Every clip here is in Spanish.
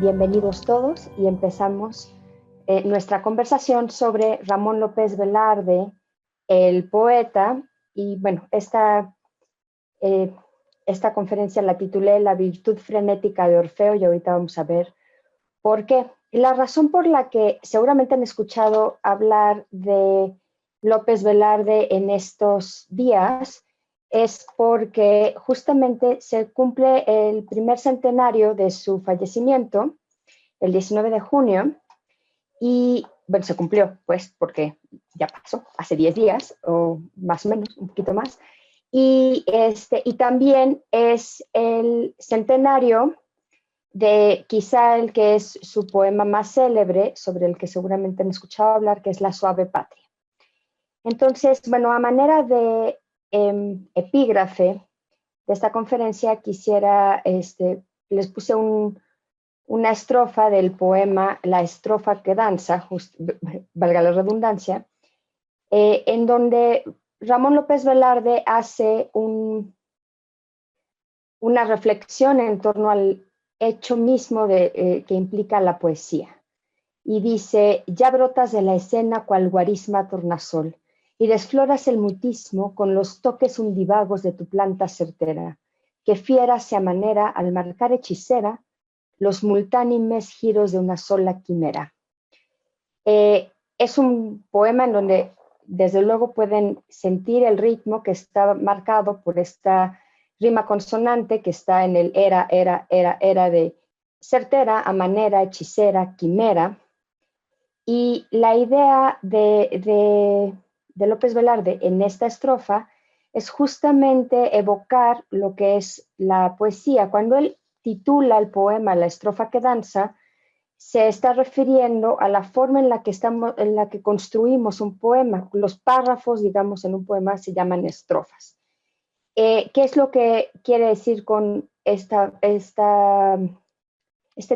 bienvenidos todos y empezamos nuestra conversación sobre Ramón López Velarde, el poeta. Y bueno, esta conferencia la titulé La virtud frenética de Orfeo y ahorita vamos a ver por qué. La razón por la que seguramente han escuchado hablar de López Velarde en estos días es porque justamente se cumple el primer centenario de su fallecimiento, el 19 de junio, y bueno, se cumplió, pues, porque ya pasó, hace 10 días, o más o menos, un poquito más, y también es el centenario de quizá el que es su poema más célebre, sobre el que seguramente han escuchado hablar, que es La suave patria. Entonces, bueno, a manera de epígrafe de esta conferencia quisiera, les puse una estrofa del poema La estrofa que danza, valga la redundancia, en donde Ramón López Velarde hace una reflexión en torno al hecho mismo que implica la poesía. Y dice: ya brotas de la escena cual guarisma tornasol, y desfloras el mutismo con los toques undivagos de tu planta certera, que fiera se amanera al marcar hechicera los multánimes giros de una sola quimera. Es un poema en donde desde luego pueden sentir el ritmo que está marcado por esta rima consonante que está en el era de certera, amanera, hechicera, quimera. Y la idea de López Velarde en esta estrofa es justamente evocar lo que es la poesía. Cuando él titula el poema La estrofa que danza, se está refiriendo a la forma en la que construimos un poema. Los párrafos, digamos, en un poema se llaman estrofas. ¿Qué es lo que quiere decir con este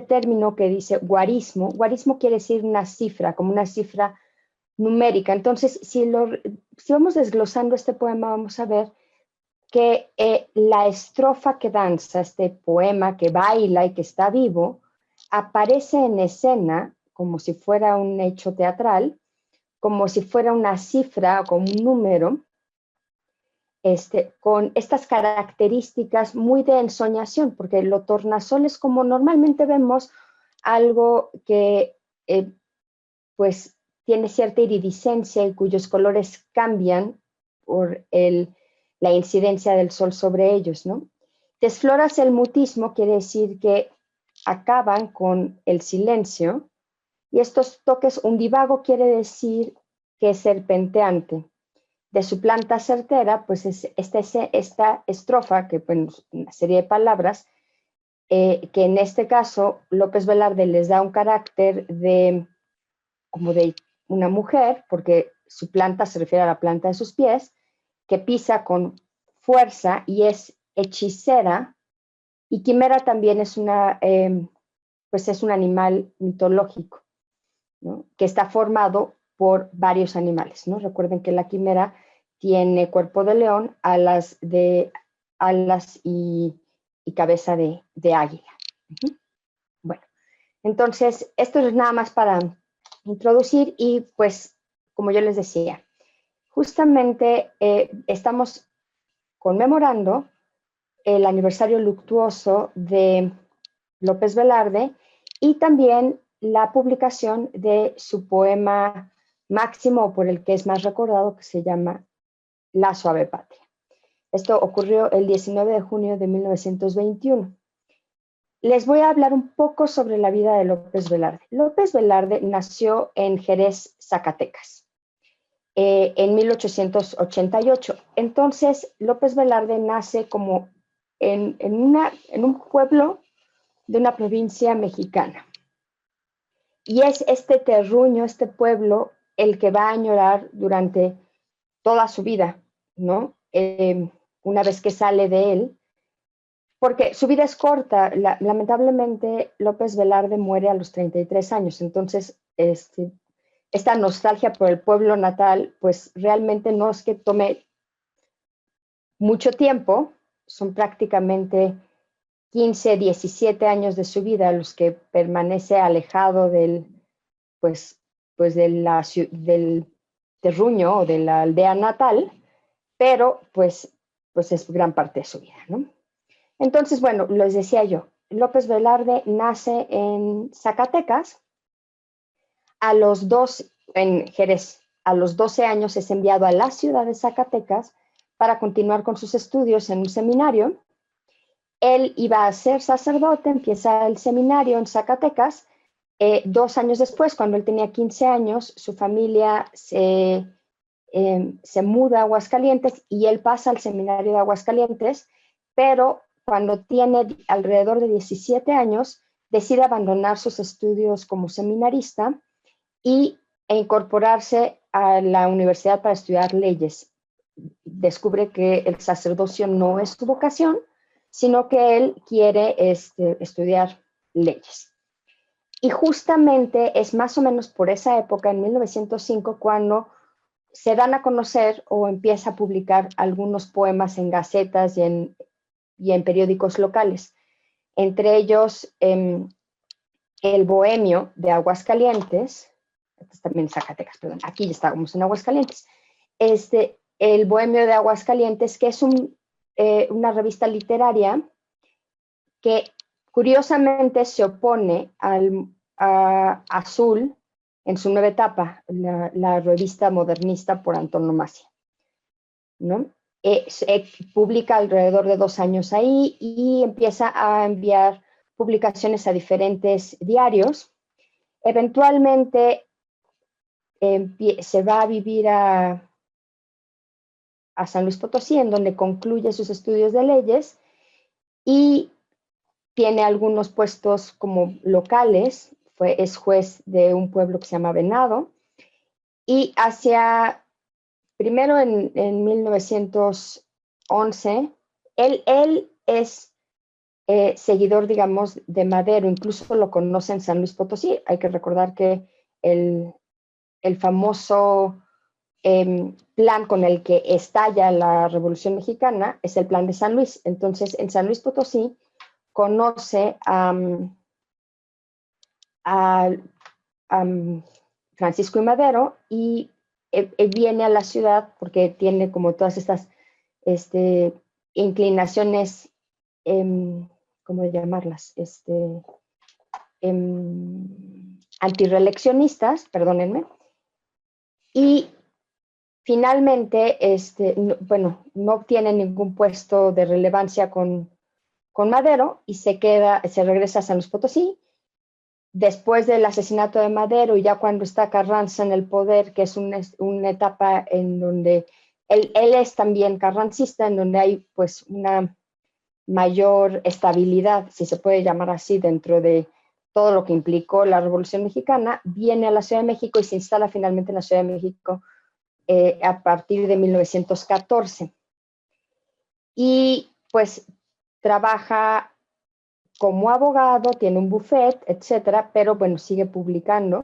término que dice guarismo? Guarismo quiere decir una cifra, como una cifra numérica. Entonces, si vamos desglosando este poema, vamos a ver que la estrofa que danza, este poema que baila y que está vivo, aparece en escena como si fuera un hecho teatral, como si fuera una cifra o como un número, con estas características muy de ensoñación, porque lo tornasol es como normalmente vemos algo que pues tiene cierta iridiscencia y cuyos colores cambian por la incidencia del sol sobre ellos, ¿no? Desfloras el mutismo, quiere decir que acaban con el silencio, y estos toques undivago quiere decir que es serpenteante. De su planta certera, pues es esta estrofa, que pues, una serie de palabras, que en este caso López Velarde les da un carácter como de una mujer, porque su planta se refiere a la planta de sus pies, que pisa con fuerza y es hechicera, y quimera también es pues es un animal mitológico, ¿no? Que está formado por varios animales, ¿no? Recuerden que la quimera tiene cuerpo de león, alas y cabeza de águila. Bueno, entonces esto es nada más para introducir, y pues como yo les decía, justamente estamos conmemorando el aniversario luctuoso de López Velarde y también la publicación de su poema máximo, por el que es más recordado, que se llama La suave patria. Esto ocurrió el 19 de junio de 1921. Les voy a hablar un poco sobre la vida de López Velarde. López Velarde nació en Jerez, Zacatecas, en 1888. Entonces, López Velarde nace como en un pueblo de una provincia mexicana. Y es este terruño, este pueblo, el que va a añorar durante toda su vida, ¿no? Una vez que sale de él, porque su vida es corta. Lamentablemente, López Velarde muere a los 33 años, entonces esta nostalgia por el pueblo natal, pues realmente no es que tome mucho tiempo, son prácticamente 15, 17 años de su vida, los que permanece alejado del, del terruño o de la aldea natal, pero pues es gran parte de su vida, ¿no? Entonces, bueno, les decía yo, López Velarde nace en Zacatecas, en Jerez, a los 12 años es enviado a la ciudad de Zacatecas para continuar con sus estudios en un seminario. Él iba a ser sacerdote, empieza el seminario en Zacatecas. 2 años después, cuando él tenía 15 años, su familia se muda a Aguascalientes y él pasa al seminario de Aguascalientes, pero cuando tiene alrededor de 17 años, decide abandonar sus estudios como seminarista e incorporarse a la universidad para estudiar leyes. Descubre que el sacerdocio no es su vocación, sino que él quiere estudiar leyes. Y justamente es más o menos por esa época, en 1905, cuando se dan a conocer o empieza a publicar algunos poemas en gacetas y en periódicos locales. Entre ellos, El Bohemio de Aguascalientes, también Zacatecas, perdón, aquí ya estábamos en Aguascalientes. El Bohemio de Aguascalientes, que es una revista literaria que curiosamente se opone a Azul en su nueva etapa, la revista modernista por antonomasia, ¿no? Publica alrededor de 2 años ahí y empieza a enviar publicaciones a diferentes diarios. Eventualmente se va a vivir a San Luis Potosí, en donde concluye sus estudios de leyes y tiene algunos puestos como locales, es juez de un pueblo que se llama Venado, y primero en 1911, él es seguidor, digamos, de Madero, incluso lo conoce en San Luis Potosí. Hay que recordar que el famoso plan con el que estalla la Revolución Mexicana es el Plan de San Luis. Entonces, en San Luis Potosí conoce a Francisco I. Madero y viene a la ciudad porque tiene como todas estas inclinaciones, ¿cómo llamarlas? Antirreeleccionistas, perdónenme, y finalmente, no obtiene ningún puesto de relevancia con Madero y se regresa a San Luis Potosí. Después del asesinato de Madero y ya cuando está Carranza en el poder, que es una etapa en donde él es también carrancista, en donde hay pues una mayor estabilidad, si se puede llamar así, dentro de todo lo que implicó la Revolución Mexicana, viene a la Ciudad de México y se instala finalmente en la Ciudad de México a partir de 1914. Y pues trabaja como abogado, tiene un buffet, etcétera, pero bueno, sigue publicando.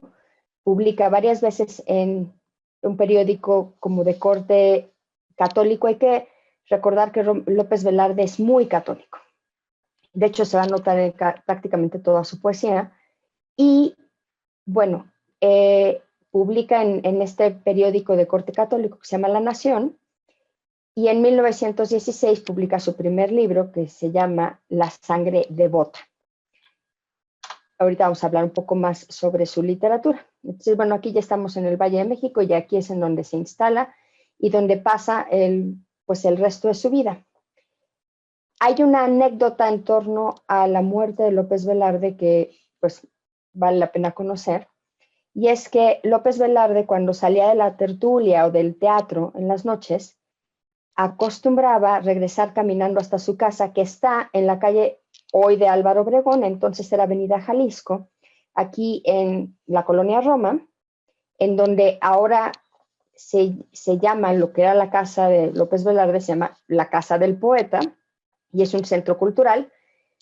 Publica varias veces en un periódico como de corte católico. Hay que recordar que López Velarde es muy católico. De hecho, se va a notar en prácticamente toda su poesía. Y bueno, publica en este periódico de corte católico que se llama La Nación, y en 1916 publica su primer libro que se llama La sangre devota. Ahorita vamos a hablar un poco más sobre su literatura. Entonces, bueno, aquí ya estamos en el Valle de México y aquí es en donde se instala y donde pasa pues el resto de su vida. Hay una anécdota en torno a la muerte de López Velarde que pues vale la pena conocer, y es que López Velarde, cuando salía de la tertulia o del teatro en las noches, acostumbraba regresar caminando hasta su casa, que está en la calle hoy de Álvaro Obregón, entonces era Avenida Jalisco, aquí en la colonia Roma, en donde ahora se llama lo que era la casa de López Velarde, se llama la Casa del Poeta, y es un centro cultural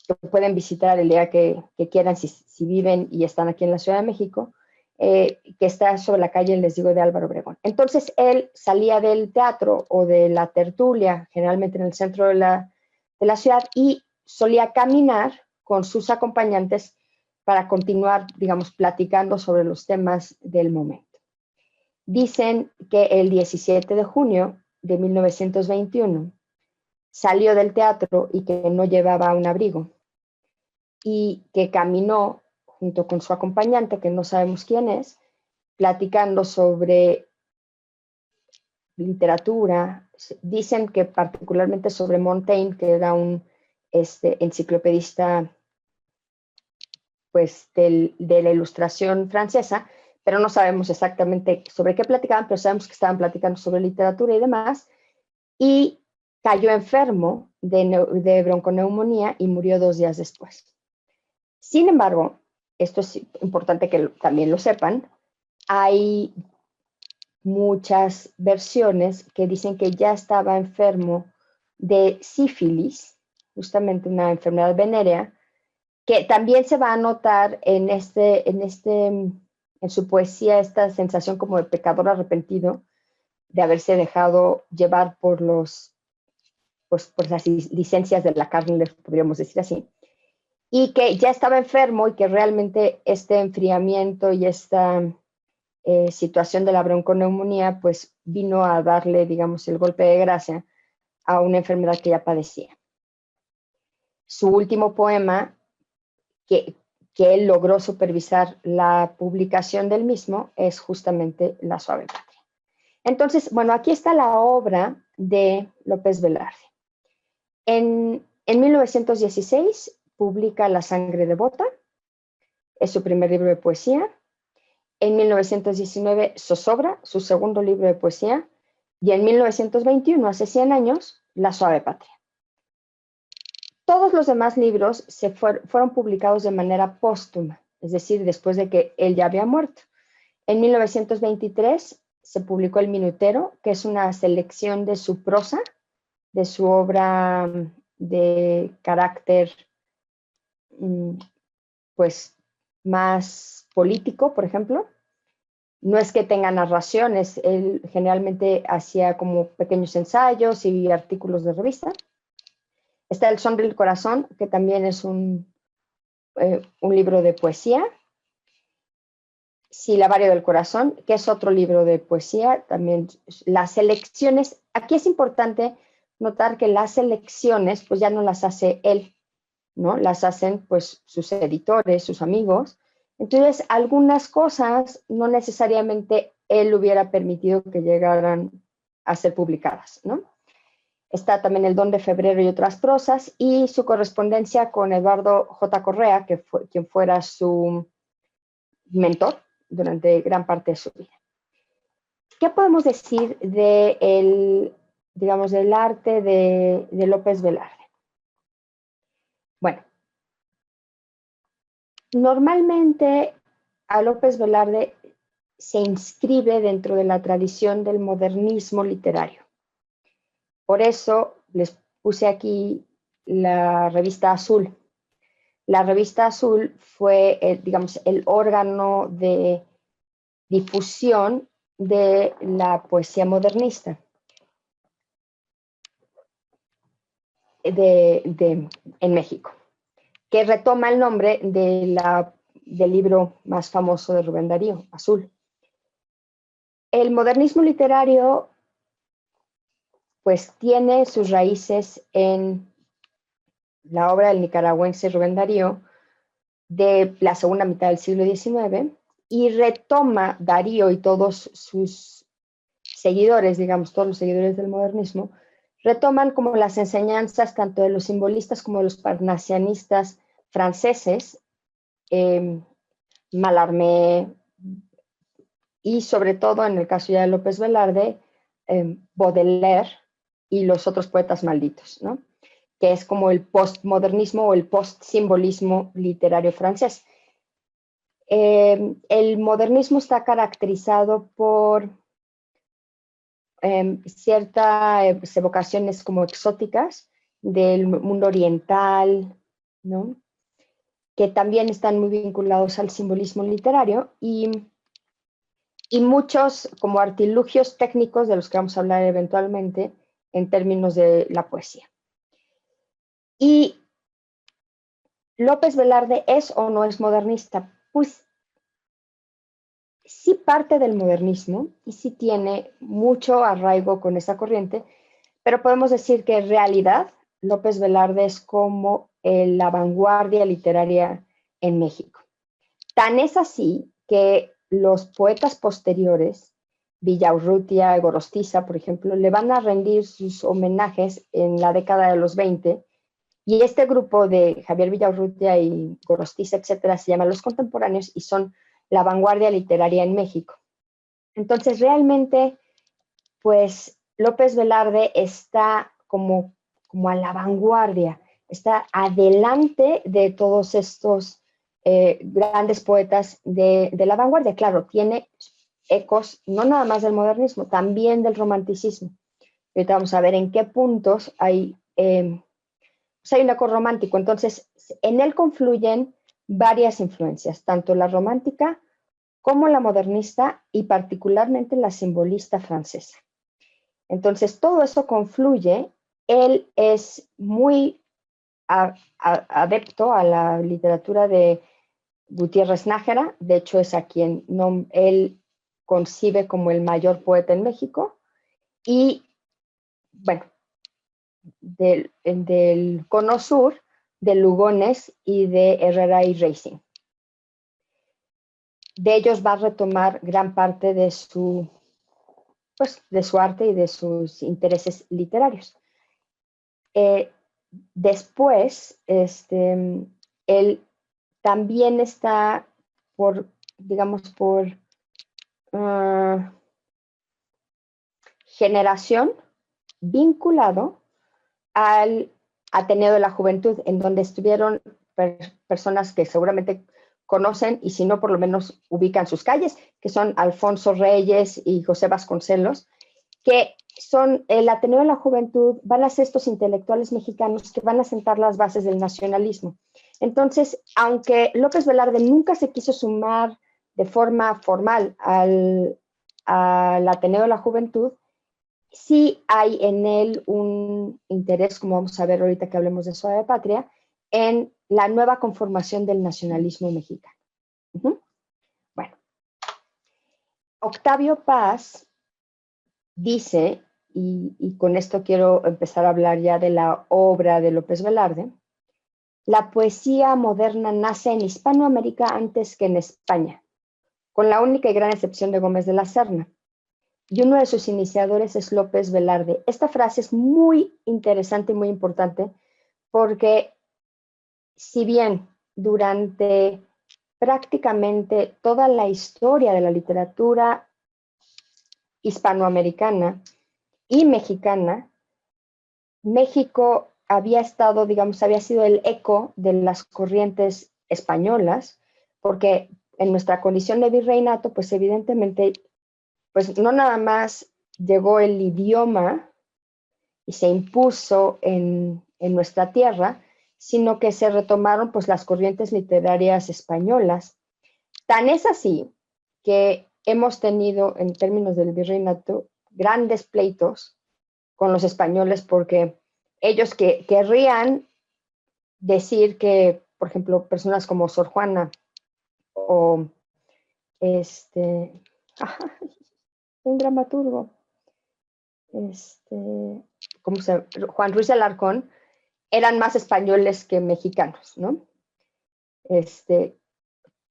que pueden visitar el día que quieran si viven y están aquí en la Ciudad de México, que está sobre la calle, les digo, de Álvaro Obregón. Entonces él salía del teatro o de la tertulia, generalmente en el centro de la ciudad, y solía caminar con sus acompañantes para continuar, digamos, platicando sobre los temas del momento. Dicen que el 17 de junio de 1921 salió del teatro y que no llevaba un abrigo y que caminó junto con su acompañante, que no sabemos quién es, platicando sobre literatura. Dicen que particularmente sobre Montaigne, que era un enciclopedista pues, de la Ilustración francesa, pero no sabemos exactamente sobre qué platicaban, pero sabemos que estaban platicando sobre literatura y demás, y cayó enfermo de bronconeumonía y murió 2 días después. Sin embargo, esto es importante que también lo sepan, hay muchas versiones que dicen que ya estaba enfermo de sífilis, justamente una enfermedad venérea, que también se va a notar en su poesía esta sensación como de pecador arrepentido, de haberse dejado llevar por por las licencias de la carne, podríamos decir así, y que ya estaba enfermo y que realmente este enfriamiento y esta situación de la bronconeumonía, pues vino a darle, digamos, el golpe de gracia a una enfermedad que ya padecía. Su último poema, que él logró supervisar la publicación del mismo, es justamente La suave patria. Entonces, bueno, aquí está la obra de López Velarde. En 1916 publica La sangre devota, es su primer libro de poesía. En 1919 Zozobra, su segundo libro de poesía, y en 1921, hace 100 años, La suave patria. Todos los demás libros fueron publicados de manera póstuma, es decir, después de que él ya había muerto. En 1923 se publicó El Minutero, que es una selección de su prosa, de su obra de carácter pues más político, por ejemplo. No es que tenga narraciones, él generalmente hacía como pequeños ensayos y artículos de revista. Está El son del corazón, que también es un libro de poesía. Silabario del corazón, que es otro libro de poesía. También las selecciones, aquí es importante notar que las selecciones pues ya no las hace él, ¿no? Las hacen pues sus editores, sus amigos. Entonces, algunas cosas no necesariamente él hubiera permitido que llegaran a ser publicadas, ¿no? Está también El don de febrero y otras prosas, y su correspondencia con Eduardo J. Correa, que fue quien fuera su mentor durante gran parte de su vida. ¿Qué podemos decir digamos, del arte de López Velarde? Bueno, normalmente a López Velarde se inscribe dentro de la tradición del modernismo literario. Por eso les puse aquí la revista Azul. La revista Azul fue, digamos, el órgano de difusión de la poesía modernista en México, que retoma el nombre del libro más famoso de Rubén Darío, Azul. El modernismo literario pues tiene sus raíces en la obra del nicaragüense Rubén Darío de la segunda mitad del siglo XIX, y retoma Darío y todos sus seguidores, digamos, todos los seguidores del modernismo, retoman como las enseñanzas tanto de los simbolistas como de los parnasianistas franceses, Mallarmé, y sobre todo en el caso ya de López Velarde, Baudelaire y los otros poetas malditos, ¿no? Que es como el postmodernismo o el postsimbolismo literario francés. El modernismo está caracterizado por ciertas evocaciones como exóticas del mundo oriental, ¿no? Que también están muy vinculados al simbolismo literario, y muchos como artilugios técnicos de los que vamos a hablar eventualmente en términos de la poesía. Y ¿López Velarde es o no es modernista? Pues sí parte del modernismo y sí tiene mucho arraigo con esa corriente, pero podemos decir que en realidad López Velarde es como la vanguardia literaria en México. Tan es así que los poetas posteriores, Villaurrutia, Gorostiza, por ejemplo, le van a rendir sus homenajes en la década de los 20, y este grupo de Javier Villaurrutia y Gorostiza, etcétera, se llama Los Contemporáneos y son la vanguardia literaria en México. Entonces, realmente, pues López Velarde está como a la vanguardia, está adelante de todos estos grandes poetas de la vanguardia. Claro, tiene ecos no nada más del modernismo, también del romanticismo. Ahorita vamos a ver en qué puntos pues hay un eco romántico. Entonces, en él confluyen varias influencias, tanto la romántica como la modernista y particularmente la simbolista francesa. Entonces, todo eso confluye. Él es muy adepto a la literatura de Gutiérrez Nájera, de hecho es a quien él concibe como el mayor poeta en México, y bueno, del Cono Sur, de Lugones y de Herrera y Racing. De ellos va a retomar gran parte de su arte y de sus intereses literarios. Después, él también está por generación vinculado al Ateneo de la Juventud, en donde estuvieron personas que seguramente conocen y si no, por lo menos ubican sus calles, que son Alfonso Reyes y José Vasconcelos, que son el Ateneo de la Juventud, van a ser estos intelectuales mexicanos que van a sentar las bases del nacionalismo. Entonces, aunque López Velarde nunca se quiso sumar de forma formal al Ateneo de la Juventud, sí hay en él un interés, como vamos a ver ahorita que hablemos de Suave Patria, en la nueva conformación del nacionalismo mexicano. Bueno, Octavio Paz dice, y con esto quiero empezar a hablar ya de la obra de López Velarde, la poesía moderna nace en Hispanoamérica antes que en España, con la única y gran excepción de Gómez de la Serna. Y uno de sus iniciadores es López Velarde. Esta frase es muy interesante y muy importante porque si bien durante prácticamente toda la historia de la literatura hispanoamericana y mexicana, México había estado, digamos, había sido el eco de las corrientes españolas, porque en nuestra condición de virreinato, pues evidentemente, pues no nada más llegó el idioma y se impuso en nuestra tierra, sino que se retomaron pues las corrientes literarias españolas. Tan es así que hemos tenido, en términos del virreinato, grandes pleitos con los españoles porque ellos querrían decir que, por ejemplo, personas como Sor Juana o un dramaturgo, Juan Ruiz de Alarcón, eran más españoles que mexicanos, ¿no?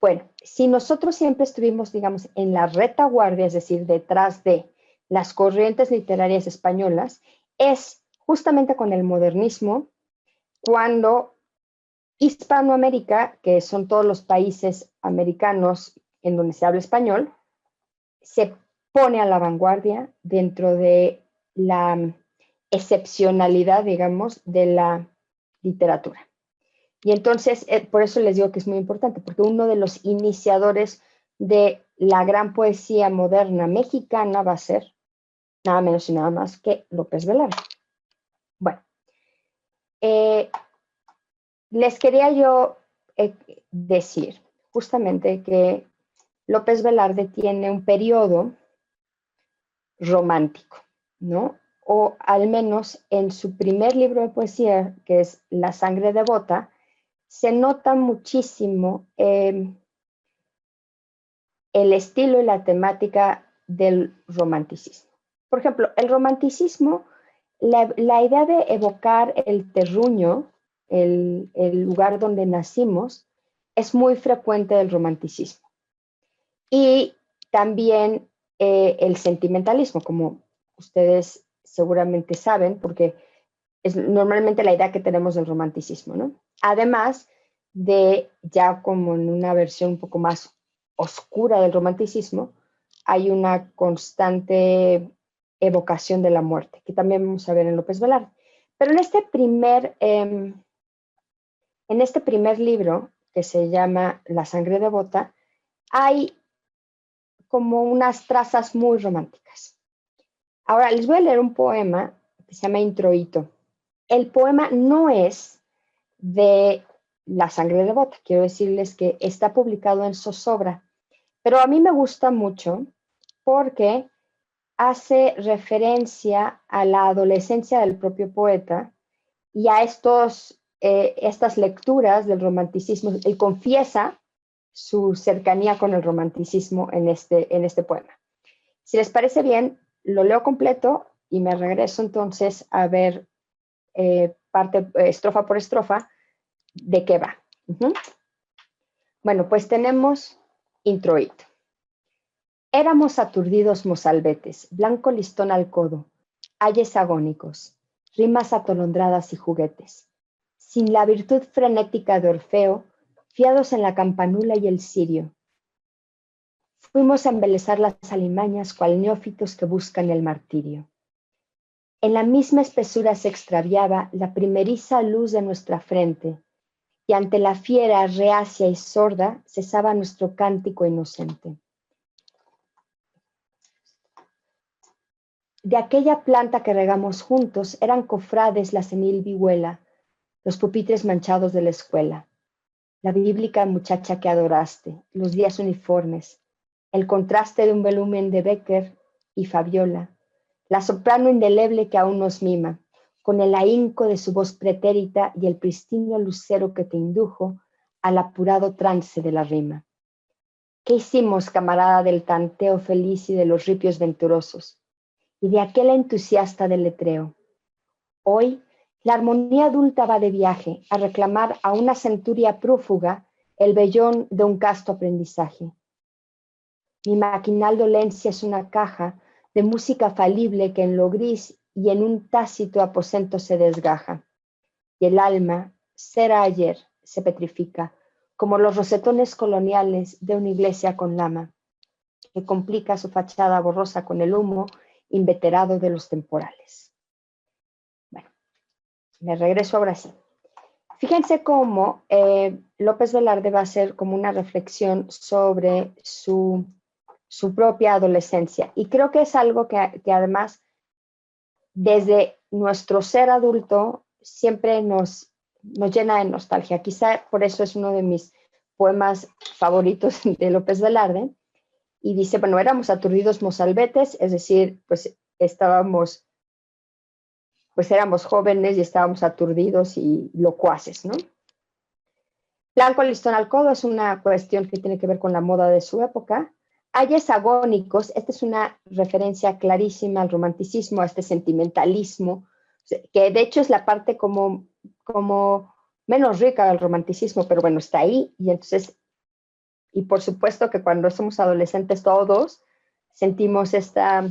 Bueno, si nosotros siempre estuvimos, digamos, en la retaguardia, es decir, detrás de las corrientes literarias españolas, es justamente con el modernismo cuando Hispanoamérica, que son todos los países americanos en donde se habla español, se pone a la vanguardia dentro de la excepcionalidad, digamos, de la literatura. Y entonces, por eso les digo que es muy importante, porque uno de los iniciadores de la gran poesía moderna mexicana va a ser nada menos y nada más que López Velarde. Bueno, les quería yo decir justamente que López Velarde tiene un periodo romántico, ¿no? O al menos en su primer libro de poesía, que es La sangre devota, se nota muchísimo el estilo y la temática del romanticismo. Por ejemplo, el romanticismo, la idea de evocar el terruño, el lugar donde nacimos, es muy frecuente del romanticismo. Y también el sentimentalismo, como ustedes seguramente saben, porque es normalmente la idea que tenemos del romanticismo, ¿no? Además de ya como en una versión un poco más oscura del romanticismo, hay una constante evocación de la muerte, que también vamos a ver en López Velarde. Pero en este primer libro, que se llama La sangre devota, hay como unas trazas muy románticas. Ahora les voy a leer un poema que se llama Introito. El poema no es de La sangre devota, quiero decirles que está publicado en zozobra, pero a mí me gusta mucho porque hace referencia a la adolescencia del propio poeta y a estas lecturas del romanticismo. Él confiesa su cercanía con el romanticismo en este poema. Si les parece bien, lo leo completo y me regreso entonces a ver estrofa por estrofa de qué va. Bueno, pues tenemos introito. Éramos aturdidos mozalbetes, blanco listón al codo, ayes agónicos, rimas atolondradas y juguetes. Sin la virtud frenética de Orfeo, fiados en la campanula y el cirio. Fuimos a embelezar las alimañas cual neófitos que buscan el martirio. En la misma espesura se extraviaba la primeriza luz de nuestra frente, y ante la fiera reacia y sorda cesaba nuestro cántico inocente. De aquella planta que regamos juntos eran cofrades la senil vihuela, los pupitres manchados de la escuela, la bíblica muchacha que adoraste, los días uniformes, el contraste de un volumen de Becker y Fabiola, la soprano indeleble que aún nos mima, con el ahínco de su voz pretérita y el pristino lucero que te indujo al apurado trance de la rima. ¿Qué hicimos, camarada del tanteo feliz y de los ripios venturosos? Y de aquel entusiasta del letreo. Hoy, la armonía adulta va de viaje a reclamar a una centuria prófuga el vellón de un casto aprendizaje. Mi maquinal dolencia es una caja de música falible que en lo gris y en un tácito aposento se desgaja. Y el alma, será ayer, se petrifica, como los rosetones coloniales de una iglesia con lama, que complica su fachada borrosa con el humo inveterado de los temporales. Bueno, me regreso ahora sí. Fíjense cómo López Velarde va a hacer como una reflexión sobre su propia adolescencia. Y creo que es algo que además, desde nuestro ser adulto, siempre nos llena de nostalgia. Quizá por eso es uno de mis poemas favoritos de López Velarde. Y dice, bueno, éramos aturdidos mozalbetes, es decir, pues éramos jóvenes y estábamos aturdidos y locuaces, ¿no? Blanco listón al codo es una cuestión que tiene que ver con la moda de su época. Ayes agónicos, esta es una referencia clarísima al romanticismo, a este sentimentalismo, que de hecho es la parte como menos rica del romanticismo, pero bueno, está ahí. Y entonces, y por supuesto que cuando somos adolescentes todos sentimos esta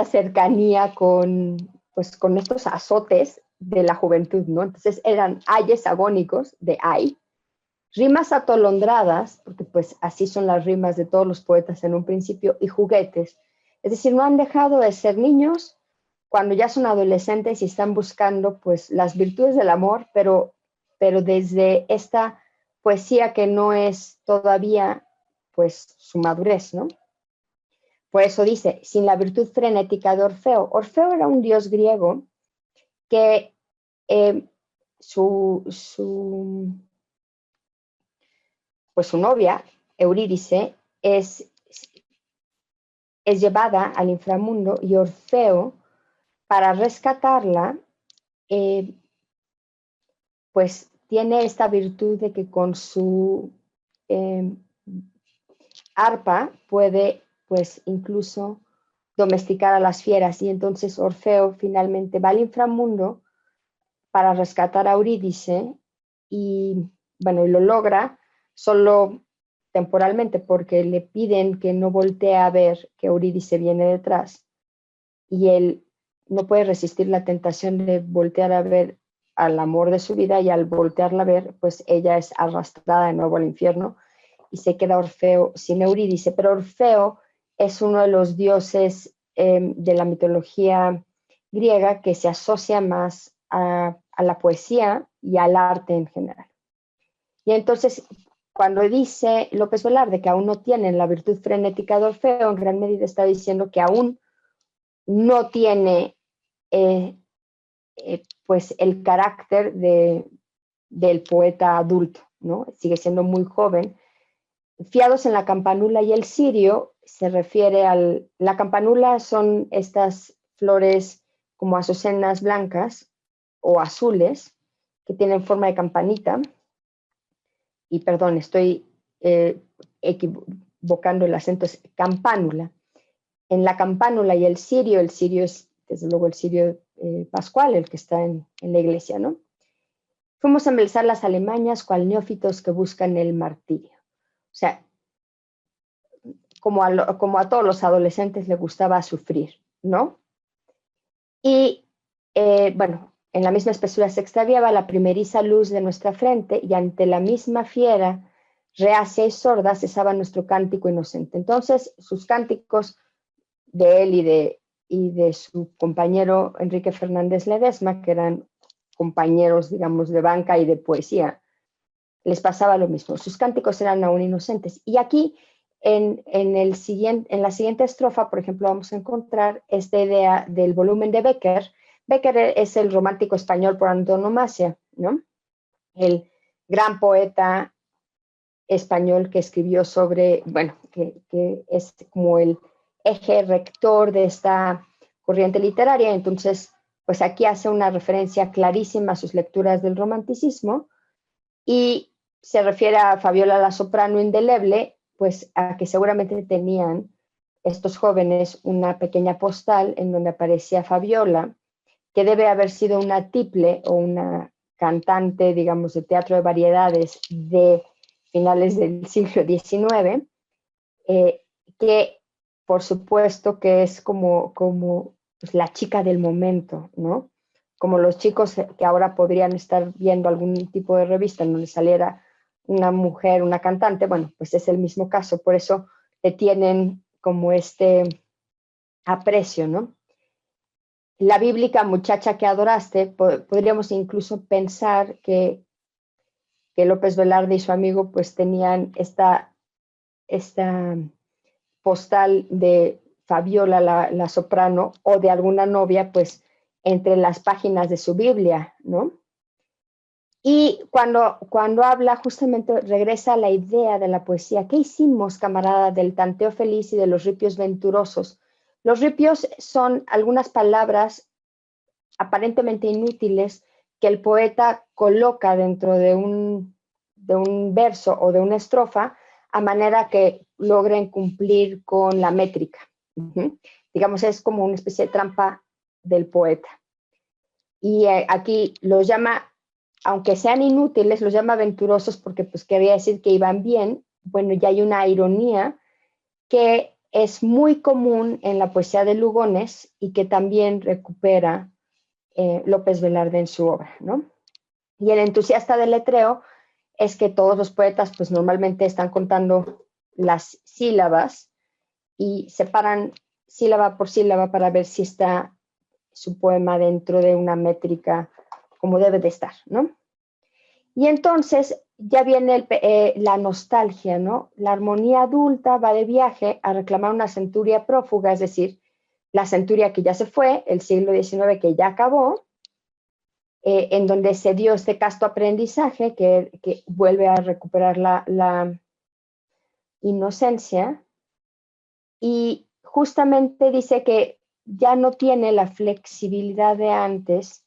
cercanía con estos azotes de la juventud, ¿no? Entonces eran ayes agónicos de ay, rimas atolondradas, porque pues así son las rimas de todos los poetas en un principio, y juguetes. Es decir, no han dejado de ser niños cuando ya son adolescentes y están buscando pues las virtudes del amor, pero desde esta poesía que no es todavía pues su madurez, ¿no? Por eso dice, sin la virtud frenética de Orfeo. Orfeo era un dios griego que su novia, Eurídice, es llevada al inframundo y Orfeo, para rescatarla, pues tiene esta virtud de que con su arpa puede, pues, incluso domesticar a las fieras. Y entonces Orfeo finalmente va al inframundo para rescatar a Eurídice y, bueno, y lo logra solo temporalmente porque le piden que no voltee a ver que Eurídice viene detrás y él no puede resistir la tentación de voltear a ver al amor de su vida y al voltearla a ver, pues ella es arrastrada de nuevo al infierno y se queda Orfeo sin Eurídice. Pero Orfeo es uno de los dioses de la mitología griega que se asocia más a la poesía y al arte en general. Y entonces, cuando dice López Velarde que aún no tienen la virtud frenética de Orfeo, en gran medida está diciendo que aún no tiene pues el carácter del poeta adulto, ¿no? Sigue siendo muy joven. Fiados en la campanula y el cirio se refiere al... La campanula son estas flores como azucenas blancas o azules que tienen forma de campanita. Y perdón, estoy equivocando el acento, es campánula. En la campánula y el cirio es desde luego el cirio pascual, el que está en la iglesia, ¿no? Fuimos a embelezar las Alemañas cual neófitos que buscan el martirio. O sea, como a todos los adolescentes le gustaba sufrir, ¿no? Y, bueno, en la misma espesura se extraviaba la primeriza luz de nuestra frente y ante la misma fiera, reacia y sorda, cesaba nuestro cántico inocente. Entonces, sus cánticos de él y de su compañero Enrique Fernández Ledesma, que eran compañeros, digamos, de banca y de poesía, les pasaba lo mismo. Sus cánticos eran aún inocentes. Y aquí, en la siguiente estrofa, por ejemplo, vamos a encontrar esta idea del volumen de Bécquer. Bécquer es el romántico español por antonomasia, ¿no? El gran poeta español que escribió sobre, bueno, que es como el eje rector de esta corriente literaria. Entonces, pues aquí hace una referencia clarísima a sus lecturas del romanticismo y se refiere a Fabiola la soprano indeleble, pues a que seguramente tenían estos jóvenes una pequeña postal en donde aparecía Fabiola, que debe haber sido una tiple o una cantante, digamos, de teatro de variedades de finales del siglo XIX, que por supuesto que es como pues, la chica del momento, ¿no? Como los chicos que ahora podrían estar viendo algún tipo de revista en donde saliera una mujer, una cantante, bueno, pues es el mismo caso, por eso le tienen como este aprecio, ¿no? La bíblica muchacha que adoraste, podríamos incluso pensar que López Velarde y su amigo pues tenían esta postal de Fabiola la soprano o de alguna novia pues entre las páginas de su Biblia, ¿no? Y cuando habla, justamente regresa a la idea de la poesía. ¿Qué hicimos, camarada, del tanteo feliz y de los ripios venturosos? Los ripios son algunas palabras aparentemente inútiles que el poeta coloca dentro de un verso o de una estrofa a manera que logren cumplir con la métrica. Digamos, es como una especie de trampa del poeta. Y aquí los llama, aunque sean inútiles, los llama venturosos porque pues quería decir que iban bien. Bueno, ya hay una ironía que es muy común en la poesía de Lugones y que también recupera López Velarde en su obra, ¿no? Y el entusiasta del letreo es que todos los poetas pues normalmente están contando las sílabas y separan sílaba por sílaba para ver si está su poema dentro de una métrica como debe de estar, ¿no? Y entonces ya viene la nostalgia, ¿no? La armonía adulta va de viaje a reclamar una centuria prófuga, es decir, la centuria que ya se fue, el siglo XIX que ya acabó, en donde se dio este casto aprendizaje que vuelve a recuperar la inocencia y justamente dice que ya no tiene la flexibilidad de antes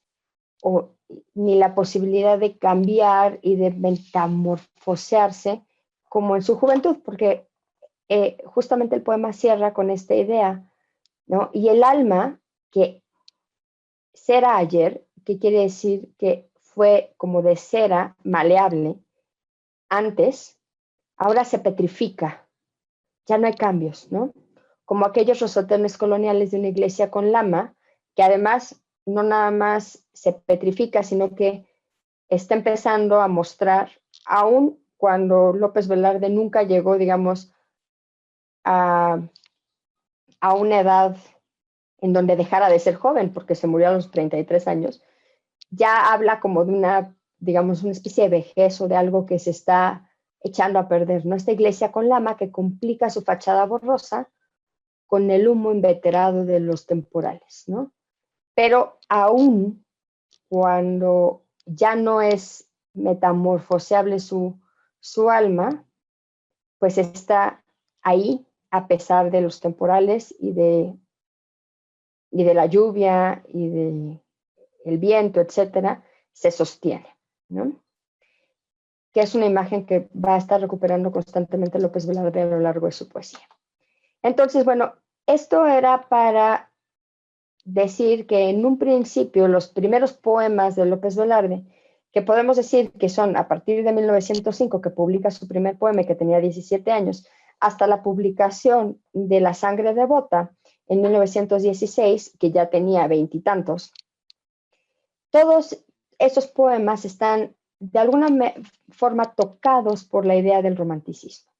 ni la posibilidad de cambiar y de metamorfosearse como en su juventud, porque justamente el poema cierra con esta idea, ¿no? Y el alma, que cera ayer, que quiere decir que fue como de cera, maleable, antes, ahora se petrifica, ya no hay cambios, ¿no? Como aquellos rosotones coloniales de una iglesia con lama, que además no nada más se petrifica, sino que está empezando a mostrar, aún cuando López Velarde nunca llegó, digamos, a una edad en donde dejara de ser joven, porque se murió a los 33 años, ya habla como de una, digamos, una especie de vejez o de algo que se está echando a perder, ¿no? Esta iglesia con lama que complica su fachada borrosa con el humo inveterado de los temporales, ¿no? Pero aún cuando ya no es metamorfoseable su alma, pues está ahí a pesar de los temporales y de la lluvia y del viento, etcétera, se sostiene, ¿no? Que es una imagen que va a estar recuperando constantemente López Velarde a lo largo de su poesía. Entonces, bueno, esto era para decir que en un principio los primeros poemas de López Velarde, que podemos decir que son a partir de 1905, que publica su primer poema, que tenía 17 años, hasta la publicación de La sangre devota en 1916, que ya tenía 20 y tantos, todos esos poemas están de alguna forma tocados por la idea del romanticismo,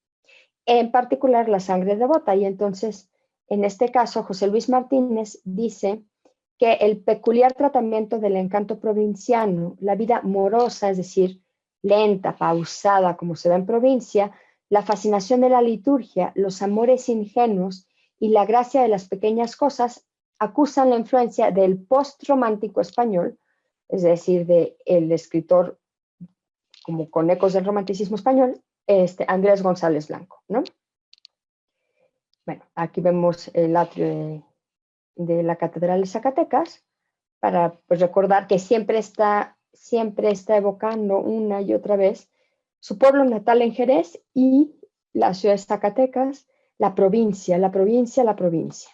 en particular La sangre devota. Y entonces, en este caso, José Luis Martínez dice que el peculiar tratamiento del encanto provinciano, la vida morosa, es decir, lenta, pausada, como se da en provincia, la fascinación de la liturgia, los amores ingenuos y la gracia de las pequeñas cosas acusan la influencia del postromántico español, es decir, del escritor como con ecos del romanticismo español, Andrés González Blanco, ¿no? Bueno, aquí vemos el atrio de la Catedral de Zacatecas, para pues, recordar que siempre está evocando una y otra vez su pueblo natal en Jerez y la ciudad de Zacatecas, la provincia, la provincia, la provincia.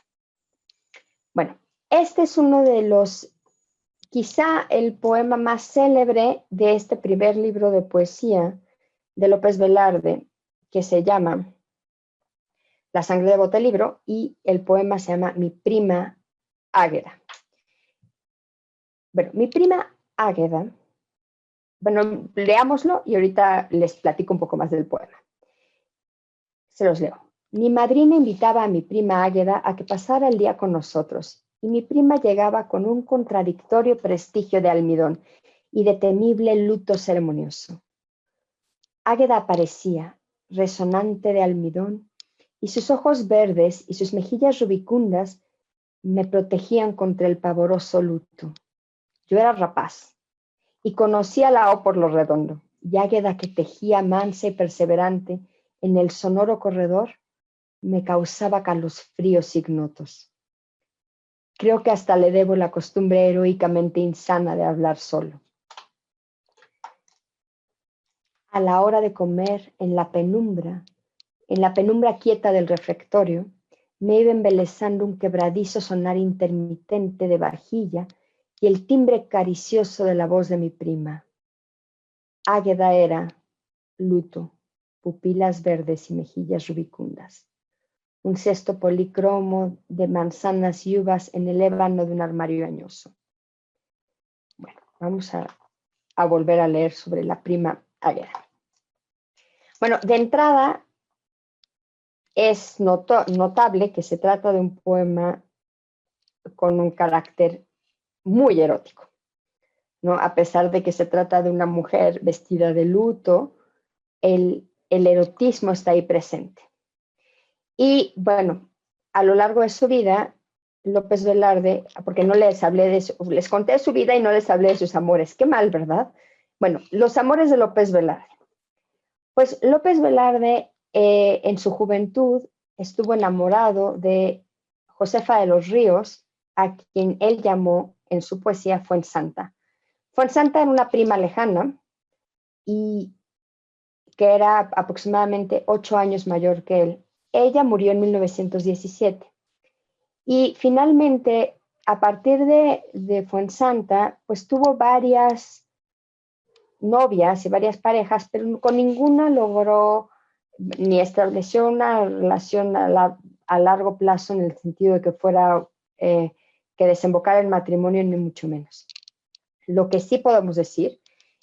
Bueno, este es uno de los, quizá el poema más célebre de este primer libro de poesía de López Velarde, que se llama La sangre devota, el libro, y el poema se llama Mi prima Águeda. Bueno, Mi prima Águeda, bueno, leámoslo y ahorita les platico un poco más del poema. Se los leo. Mi madrina invitaba a mi prima Águeda a que pasara el día con nosotros, y mi prima llegaba con un contradictorio prestigio de almidón y de temible luto ceremonioso. Águeda aparecía, resonante de almidón, y sus ojos verdes y sus mejillas rubicundas me protegían contra el pavoroso luto. Yo era rapaz y conocía la O por lo redondo, y Águeda, que tejía mansa y perseverante en el sonoro corredor, me causaba calosfríos ignotos. Creo que hasta le debo la costumbre heroicamente insana de hablar solo. A la hora de comer, en la penumbra quieta del refectorio, me iba embelesando un quebradizo sonar intermitente de vajilla y el timbre caricioso de la voz de mi prima. Águeda era luto, pupilas verdes y mejillas rubicundas. Un cesto policromo de manzanas y uvas en el ébano de un armario añoso. Bueno, vamos a volver a leer sobre la prima Águeda. Bueno, de entrada es notable que se trata de un poema con un carácter muy erótico, ¿no? A pesar de que se trata de una mujer vestida de luto, el erotismo está ahí presente. Y bueno, a lo largo de su vida, López Velarde, porque no les hablé de les conté su vida y no les hablé de sus amores. Qué mal, ¿verdad? Bueno, los amores de López Velarde. Pues López Velarde en su juventud estuvo enamorado de Josefa de los Ríos, a quien él llamó en su poesía Fuensanta. Fuensanta era una prima lejana y que era aproximadamente 8 años mayor que él. Ella murió en 1917. Y finalmente, a partir de Fuensanta, pues tuvo varias novias y varias parejas, pero con ninguna logró ni estableció una relación a largo plazo en el sentido de que fuera, que desembocara en matrimonio, ni mucho menos. Lo que sí podemos decir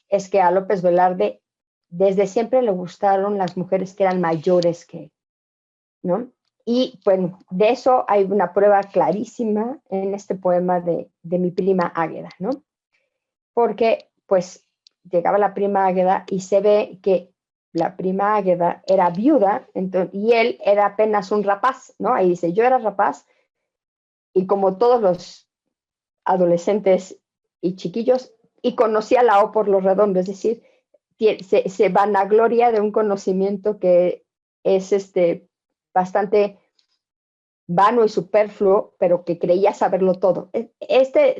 es que a López Velarde desde siempre le gustaron las mujeres que eran mayores que él, ¿no? Y bueno, de eso hay una prueba clarísima en este poema de mi prima Águeda, ¿no? Porque pues llegaba la prima Águeda y se ve que la prima Águeda era viuda, entonces, y él era apenas un rapaz, ¿no? Ahí dice, yo era rapaz, y como todos los adolescentes y chiquillos, y conocía la O por los redondos, es decir, se vanagloria de un conocimiento que es bastante vano y superfluo, pero que creía saberlo todo.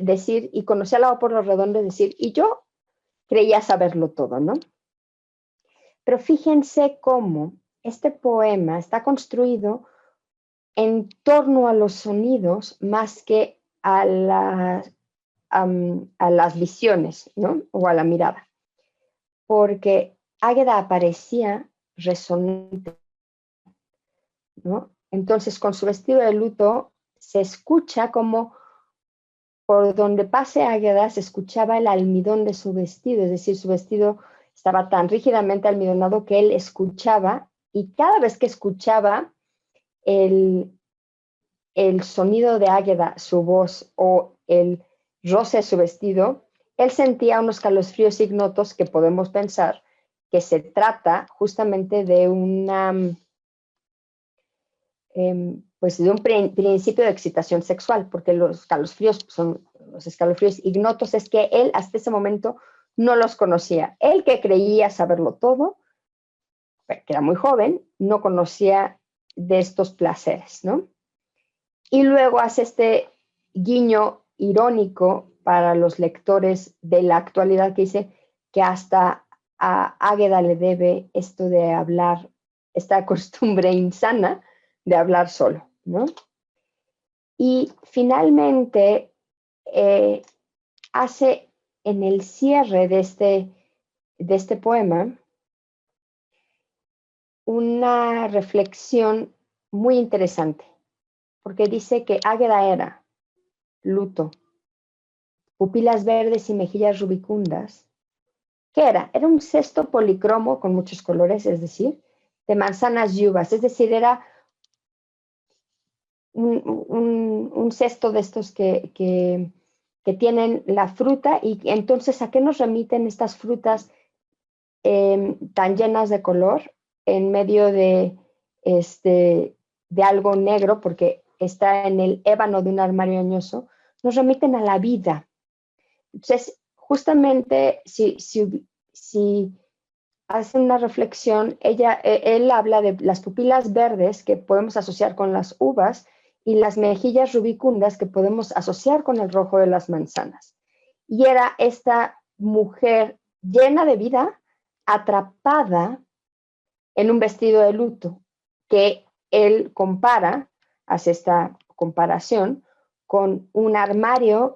Decir, y conocía la O por los redondos, es decir, y yo creía saberlo todo, ¿no? Pero fíjense cómo este poema está construido en torno a los sonidos más que a las visiones, ¿no? O a la mirada. Porque Águeda aparecía resonante, ¿no? Entonces, con su vestido de luto, se escucha como por donde pase Águeda se escuchaba el almidón de su vestido, es decir, su vestido estaba tan rígidamente almidonado que él escuchaba, y cada vez que escuchaba el sonido de Águeda, su voz, o el roce de su vestido, él sentía unos calosfríos ignotos que podemos pensar que se trata justamente de pues de un principio de excitación sexual, porque los escalofríos ignotos es que él hasta ese momento no los conocía. Él, que creía saberlo todo, que era muy joven, no conocía de estos placeres, ¿no? Y luego hace este guiño irónico para los lectores de la actualidad, que dice que hasta a Águeda le debe esto de hablar, esta costumbre insana de hablar solo, ¿no? Y finalmente hace en el cierre de este poema una reflexión muy interesante, porque dice que Águeda era luto, pupilas verdes y mejillas rubicundas. ¿Qué era? Era un cesto policromo con muchos colores, es decir, de manzanas y uvas, es decir, era un cesto de estos que tienen la fruta, y entonces, ¿a qué nos remiten estas frutas tan llenas de color en medio de algo negro, porque está en el ébano de un armario añoso? Nos remiten a la vida. Entonces, justamente, si hace una reflexión, él habla de las pupilas verdes que podemos asociar con las uvas y las mejillas rubicundas que podemos asociar con el rojo de las manzanas. Y era esta mujer llena de vida, atrapada en un vestido de luto, que él hace esta comparación con un armario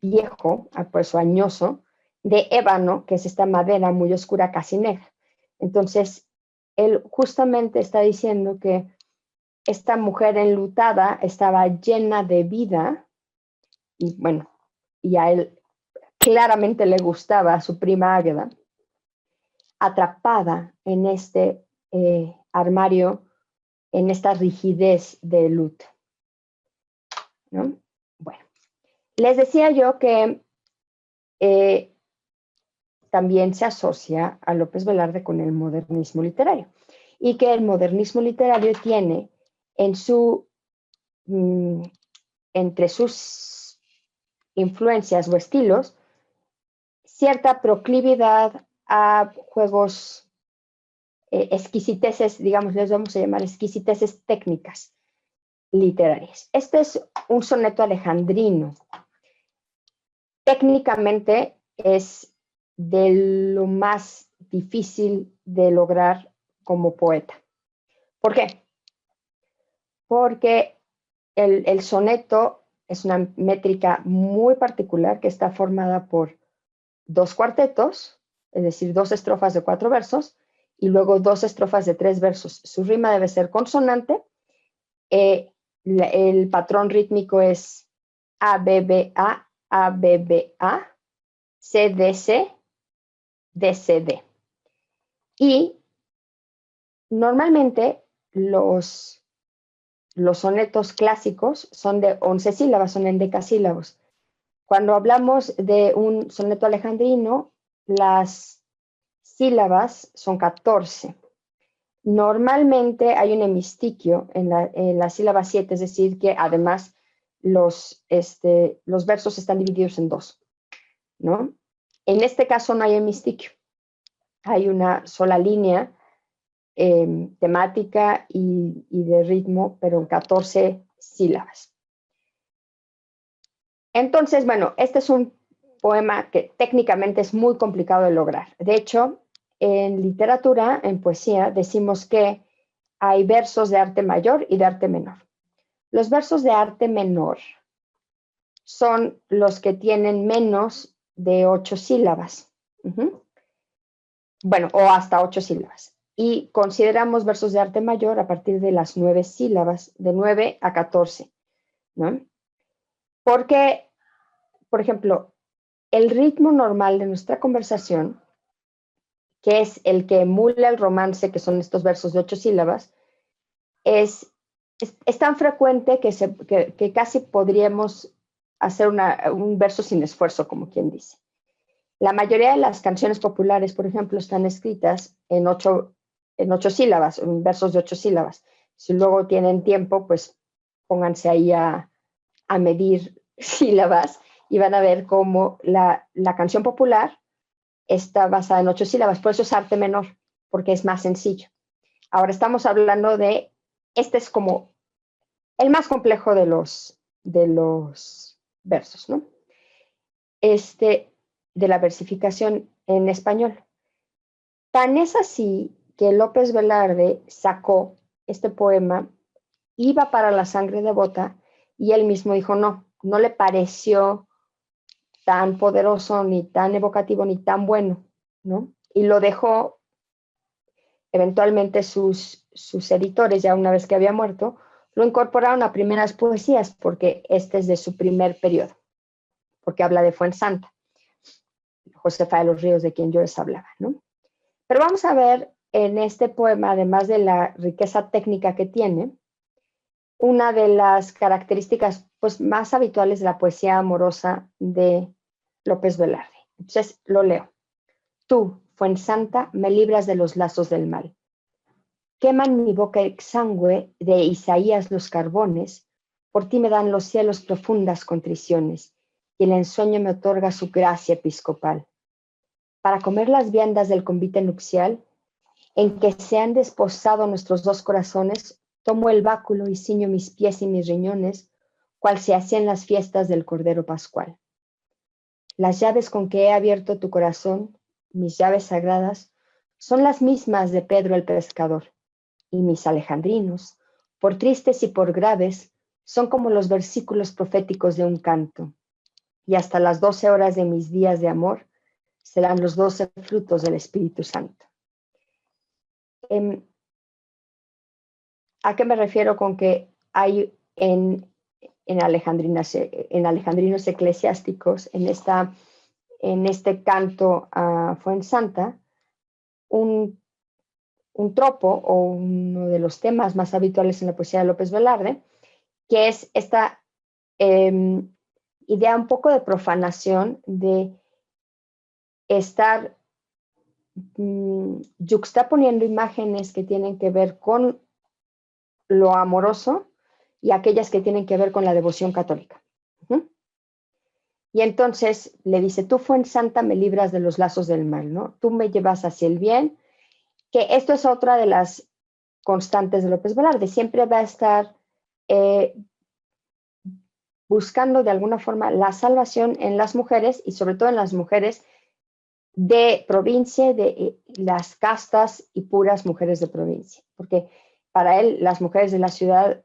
viejo, pues añoso, de ébano, que es esta madera muy oscura, casi negra. Entonces, él justamente está diciendo que esta mujer enlutada estaba llena de vida, y bueno, y a él claramente le gustaba a su prima Águeda, atrapada en este armario, en esta rigidez de luto, ¿no? Bueno, les decía yo que también se asocia a López Velarde con el modernismo literario, y que el modernismo literario tiene entre sus influencias o estilos cierta proclividad a juegos, exquisiteces, digamos, les vamos a llamar exquisiteces técnicas literarias. Este es un soneto alejandrino. Técnicamente es de lo más difícil de lograr como poeta. ¿Por qué? Porque el soneto es una métrica muy particular que está formada por 2 cuartetos, es decir, 2 estrofas de 4 versos, y luego 2 estrofas de 3 versos. Su rima debe ser consonante. El patrón rítmico es A, B, B, A, B, B, A, C, D, C, D, C, D. Y normalmente los sonetos clásicos son de 11 sílabas, son endecasílabos. Cuando hablamos de un soneto alejandrino, las sílabas son 14. Normalmente hay un hemistiquio en la sílaba 7, es decir, que además los versos están divididos en 2, ¿no? En este caso no hay hemistiquio, hay una sola línea temática y de ritmo, pero en 14 sílabas. Entonces, bueno, este es un poema que técnicamente es muy complicado de lograr. De hecho, en literatura, en poesía, decimos que hay versos de arte mayor y de arte menor. Los versos de arte menor son los que tienen menos de 8 sílabas. Bueno, o hasta 8 sílabas. Y consideramos versos de arte mayor a partir de las 9 sílabas, de 9 a 14, ¿no? Porque, por ejemplo, el ritmo normal de nuestra conversación, que es el que emula el romance, que son estos versos de 8 sílabas, es tan frecuente que casi podríamos hacer un verso sin esfuerzo, como quien dice. La mayoría de las canciones populares, por ejemplo, están escritas en 8 sílabas, en versos de 8 sílabas. Si luego tienen tiempo, pues pónganse ahí a medir sílabas y van a ver cómo la canción popular está basada en 8 sílabas. Por eso es arte menor, porque es más sencillo. Ahora estamos hablando de, este es como el más complejo de los versos, ¿no? De la versificación en español. Tan es así que López Velarde sacó este poema, iba para la sangre devota, y él mismo dijo no le pareció tan poderoso, ni tan evocativo, ni tan bueno, ¿no? Y lo dejó. Eventualmente sus editores, ya una vez que había muerto, lo incorporaron a primeras poesías, porque este es de su primer periodo, porque habla de Fuensanta, Josefa de los Ríos, de quien yo les hablaba, ¿no? Pero vamos a ver en este poema, además de la riqueza técnica que tiene, una de las características pues, más habituales de la poesía amorosa de López Velarde. Entonces, lo leo. Tú, Fuensanta, me libras de los lazos del mal. Queman mi boca exangüe de Isaías los carbones, por ti me dan los cielos profundas contriciones, y el ensueño me otorga su gracia episcopal. Para comer las viandas del convite nupcial, en que se han desposado nuestros 2 corazones, tomo el báculo y ciño mis pies y mis riñones, cual se hacía en las fiestas del Cordero Pascual. Las llaves con que he abierto tu corazón, mis llaves sagradas, son las mismas de Pedro el pescador, y mis alejandrinos, por tristes y por graves, son como los versículos proféticos de un canto, y hasta las 12 horas de mis días de amor serán los 12 frutos del Espíritu Santo. ¿A qué me refiero con que hay en alejandrinos eclesiásticos, en este canto a Fuensanta, un tropo o uno de los temas más habituales en la poesía de López Velarde, que es esta idea un poco de profanación, de estar yuxtaponiendo imágenes que tienen que ver con lo amoroso y aquellas que tienen que ver con la devoción católica. Y entonces le dice, tú, Fuensanta, me libras de los lazos del mal, ¿no? Tú me llevas hacia el bien, que esto es otra de las constantes de López Velarde, siempre va a estar buscando de alguna forma la salvación en las mujeres y sobre todo en las mujeres de provincia, de las castas y puras mujeres de provincia, porque para él las mujeres de la ciudad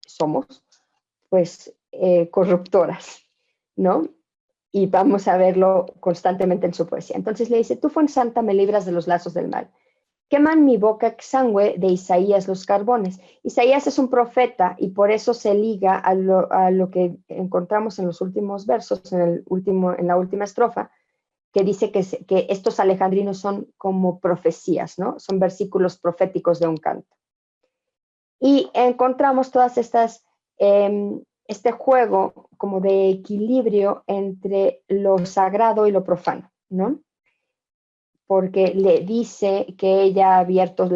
somos pues corruptoras, ¿no? Y vamos a verlo constantemente en su poesía. Entonces le dice, tú Fuensanta me libras de los lazos del mal. Queman mi boca exangüe de Isaías los carbones. Isaías es un profeta y por eso se liga a lo que encontramos en los últimos versos, en la última estrofa, que dice que estos alejandrinos son como profecías, ¿no? Son versículos proféticos de un canto. Y encontramos todas estas, este juego como de equilibrio entre lo sagrado y lo profano, ¿no? Porque le dice que ella ha abierto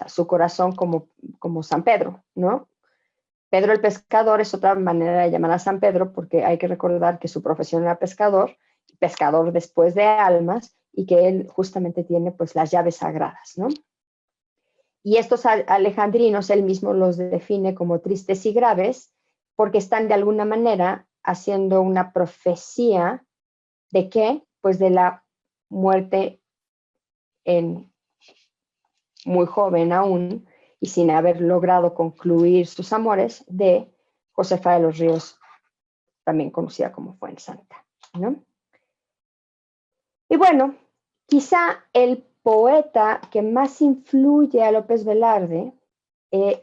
su corazón como San Pedro, ¿no? Pedro el pescador es otra manera de llamar a San Pedro porque hay que recordar que su profesión era pescador después de almas y que él justamente tiene pues las llaves sagradas, ¿no? Y estos alejandrinos él mismo los define como tristes y graves porque están de alguna manera haciendo una profecía de qué, pues de la muerte muy joven aún y sin haber logrado concluir sus amores de Josefa de los Ríos, también conocida como Fuensanta, ¿no? Y bueno, quizá el poeta que más influye a López Velarde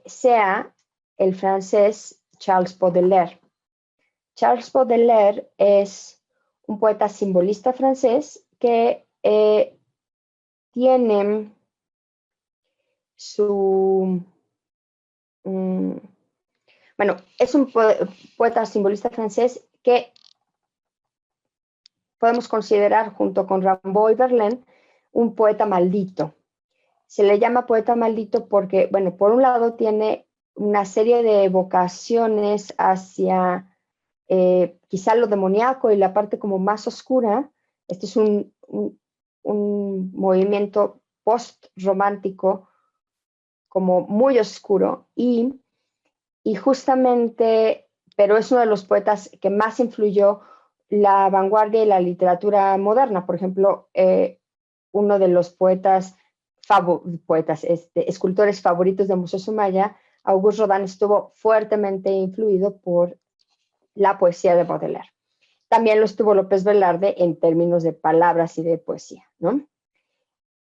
sea el francés Charles Baudelaire. Charles Baudelaire es un poeta simbolista francés que tiene bueno, es un poeta simbolista francés que podemos considerar junto con Rimbaud y Verlaine un poeta maldito. Se le llama poeta maldito porque, bueno, por un lado tiene una serie de evocaciones hacia quizá lo demoníaco y la parte como más oscura. Este es un movimiento post-romántico como muy oscuro y justamente, pero es uno de los poetas que más influyó la vanguardia y la literatura moderna. Por ejemplo, uno de los escultores favoritos de Museo Sumaya, Auguste Rodin, estuvo fuertemente influido por la poesía de Baudelaire. También lo estuvo López Velarde en términos de palabras y de poesía, ¿no?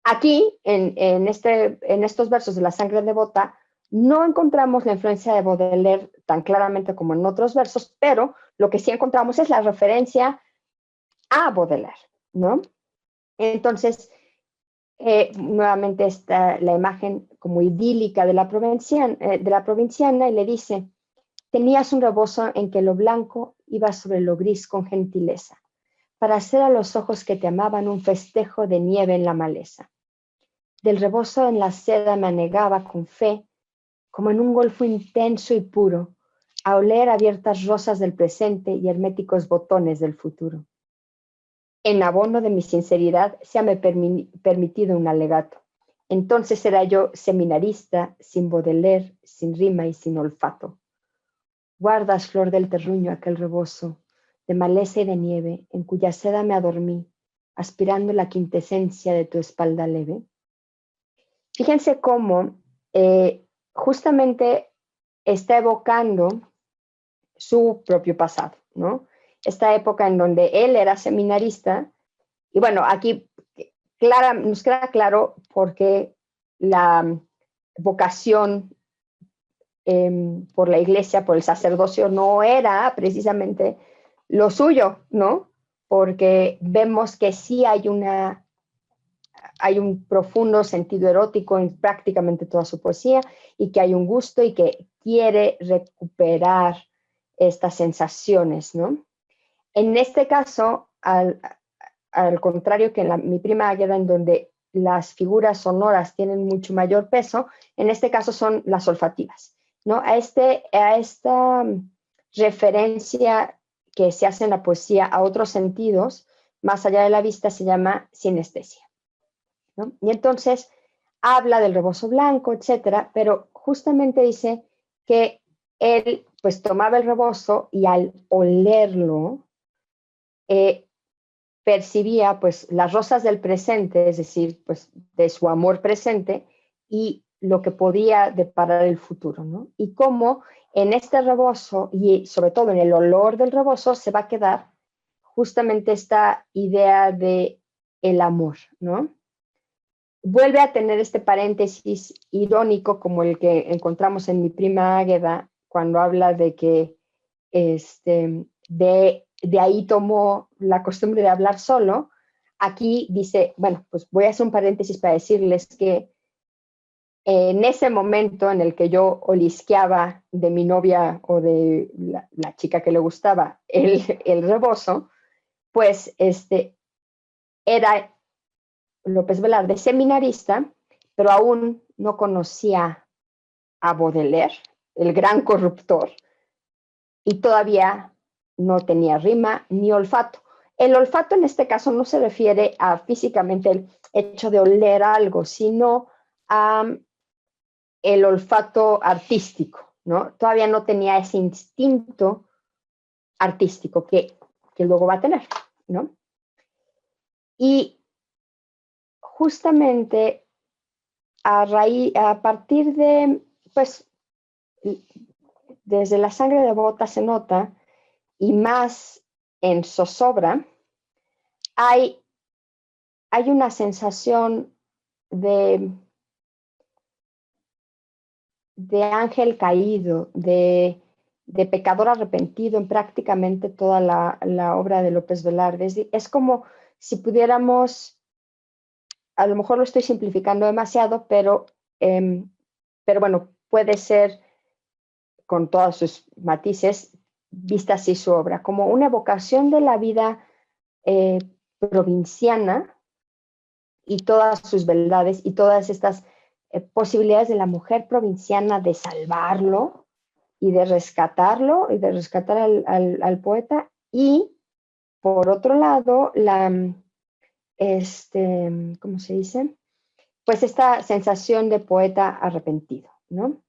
Aquí, en estos versos de La sangre devota, no encontramos la influencia de Baudelaire tan claramente como en otros versos, pero lo que sí encontramos es la referencia a Baudelaire, ¿no? Entonces, nuevamente está la imagen como idílica de la provinciana y le dice, tenías un rebozo en que lo blanco iba sobre lo gris con gentileza, para hacer a los ojos que te amaban un festejo de nieve en la maleza. Del rebozo en la seda me anegaba con fe, como en un golfo intenso y puro, a oler abiertas rosas del presente y herméticos botones del futuro. En abono de mi sinceridad, séame permitido un alegato. Entonces era yo seminarista, sin Baudelaire, sin rima y sin olfato. Guardas, flor del terruño, aquel rebozo de maleza y de nieve, en cuya seda me adormí, aspirando la quintesencia de tu espalda leve. Fíjense cómo justamente está evocando su propio pasado, ¿no? Esta época en donde él era seminarista, y bueno, aquí nos queda claro porque la vocación por la iglesia, por el sacerdocio, no era precisamente lo suyo, ¿no? Porque vemos que sí hay un profundo sentido erótico en prácticamente toda su poesía y que hay un gusto y que quiere recuperar estas sensaciones, ¿no? En este caso, al contrario que en mi prima Águeda, en donde las figuras sonoras tienen mucho mayor peso, en este caso son las olfativas, ¿no? A esta referencia que se hace en la poesía a otros sentidos, más allá de la vista, se llama sinestesia, ¿no? Y entonces habla del rebozo blanco, etcétera, pero justamente dice que él pues tomaba el rebozo y al olerlo, percibía pues las rosas del presente, es decir, pues de su amor presente y lo que podía deparar el futuro, ¿no? Y cómo en este rebozo y sobre todo en el olor del rebozo se va a quedar justamente esta idea de el amor, ¿no? Vuelve a tener este paréntesis irónico como el que encontramos en Mi prima Águeda cuando habla de que de ahí tomó la costumbre de hablar solo. Aquí dice, bueno, pues voy a hacer un paréntesis para decirles que en ese momento en el que yo olisqueaba de mi novia o de la chica que le gustaba el rebozo, pues era López Velarde seminarista, pero aún no conocía a Baudelaire, el gran corruptor, y todavía no tenía rima ni olfato. El olfato en este caso no se refiere a físicamente el hecho de oler algo, sino a el olfato artístico, ¿no? Todavía no tenía ese instinto artístico que luego va a tener, ¿no? Y justamente a partir de, pues, desde La sangre de Bota se nota, y más en Zozobra, hay una sensación de ángel caído, de pecador arrepentido en prácticamente toda la obra de López Velarde. Es como si pudiéramos, a lo mejor lo estoy simplificando demasiado, pero bueno, puede ser con todos sus matices, vista así su obra, como una evocación de la vida provinciana y todas sus beldades y todas estas posibilidades de la mujer provinciana de salvarlo y de rescatarlo y de rescatar al poeta. Y por otro lado, ¿cómo se dice? Pues esta sensación de poeta arrepentido, ¿no?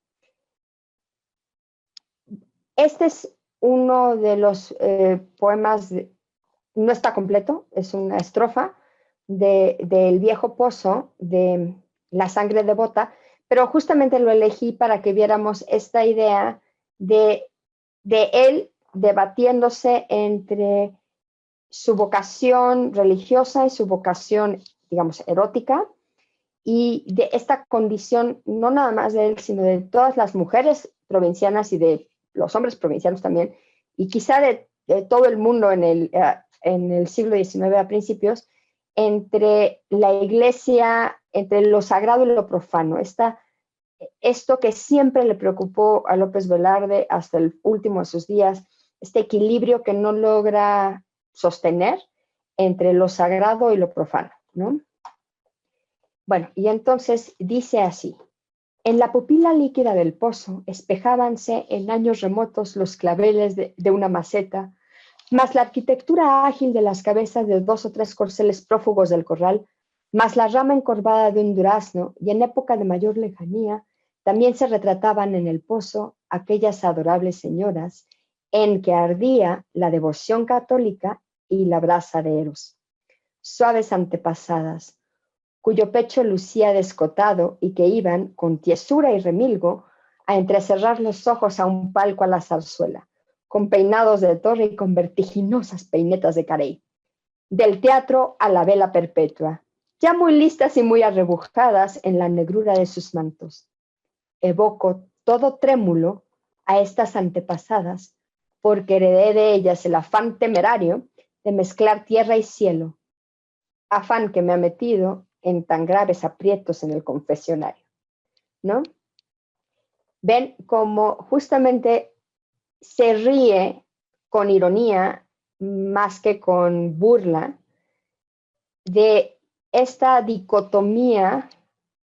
Este es uno de los poemas, no está completo, es una estrofa del Viejo Pozo, de La sangre de Bota, pero justamente lo elegí para que viéramos esta idea de él debatiéndose entre su vocación religiosa y su vocación, digamos, erótica, y de esta condición, no nada más de él, sino de todas las mujeres provincianas y de los hombres provincianos también, y quizá de todo el mundo en el siglo XIX a principios, entre la iglesia, entre lo sagrado y lo profano. Esto que siempre le preocupó a López Velarde hasta el último de sus días, este equilibrio que no logra sostener entre lo sagrado y lo profano, ¿no? Bueno, y entonces dice así: en la pupila líquida del pozo espejábanse en años remotos los claveles de una maceta, más la arquitectura ágil de las cabezas de 2 o 3 corceles prófugos del corral, más la rama encorvada de un durazno, y en época de mayor lejanía también se retrataban en el pozo aquellas adorables señoras en que ardía la devoción católica y la brasa de Eros. Suaves antepasadas, cuyo pecho lucía descotado y que iban, con tiesura y remilgo, a entrecerrar los ojos a un palco a la zarzuela, con peinados de torre y con vertiginosas peinetas de carey. Del teatro a la vela perpetua, ya muy listas y muy arrebujadas en la negrura de sus mantos. Evoco todo trémulo a estas antepasadas, porque heredé de ellas el afán temerario de mezclar tierra y cielo, afán que me ha metido en tan graves aprietos en el confesionario, ¿no? Ven cómo justamente se ríe con ironía más que con burla de esta dicotomía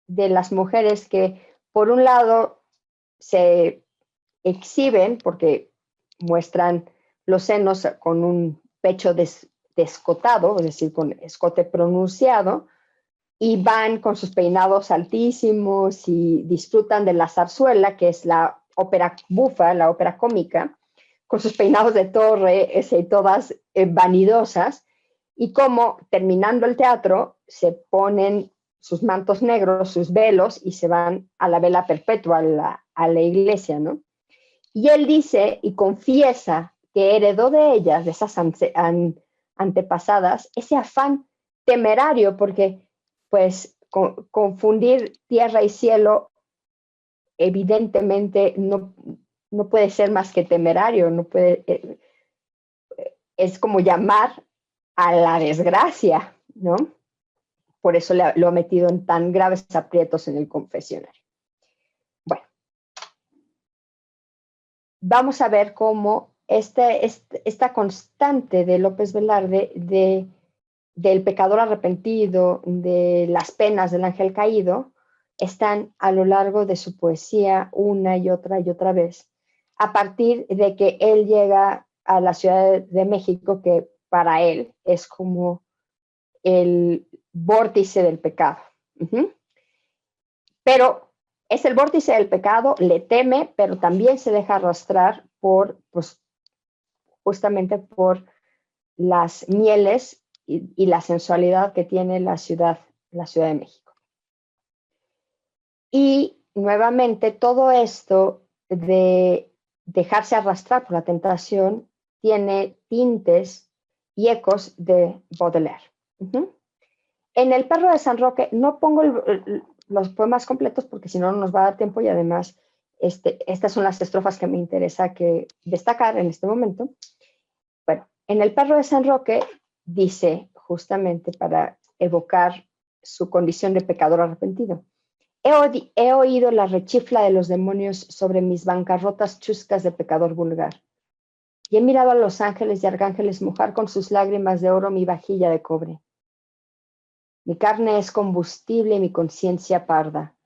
de las mujeres que, por un lado, se exhiben porque muestran los senos con un pecho descotado, es decir, con escote pronunciado, y van con sus peinados altísimos y disfrutan de la zarzuela, que es la ópera bufa, la ópera cómica, con sus peinados de torre, todas vanidosas, y cómo terminando el teatro se ponen sus mantos negros, sus velos, y se van a la vela perpetua, a la iglesia, ¿no? Y él dice y confiesa que heredó de ellas, de esas antepasadas, ese afán temerario, porque pues confundir tierra y cielo evidentemente no puede ser más que temerario, no puede, es como llamar a la desgracia, ¿no? Por eso lo ha metido en tan graves aprietos en el confesionario. Bueno, vamos a ver cómo esta constante de López Velarde del pecador arrepentido, de las penas del ángel caído, están a lo largo de su poesía una y otra vez, a partir de que él llega a la Ciudad de México, que para él es como el vórtice del pecado. Pero es el vórtice del pecado, le teme, pero también se deja arrastrar pues, justamente por las mieles y la sensualidad que tiene la Ciudad de México. Y nuevamente todo esto de dejarse arrastrar por la tentación tiene tintes y ecos de Baudelaire. En El perro de San Roque no pongo los poemas completos porque si no, no nos va a dar tiempo, y además estas son las estrofas que me interesa destacar en este momento. Bueno, en El perro de San Roque dice, justamente para evocar su condición de pecador arrepentido: he oído la rechifla de los demonios sobre mis bancarrotas chuscas de pecador vulgar, y he mirado a los ángeles y arcángeles mojar con sus lágrimas de oro mi vajilla de cobre. Mi carne es combustible y mi conciencia parda.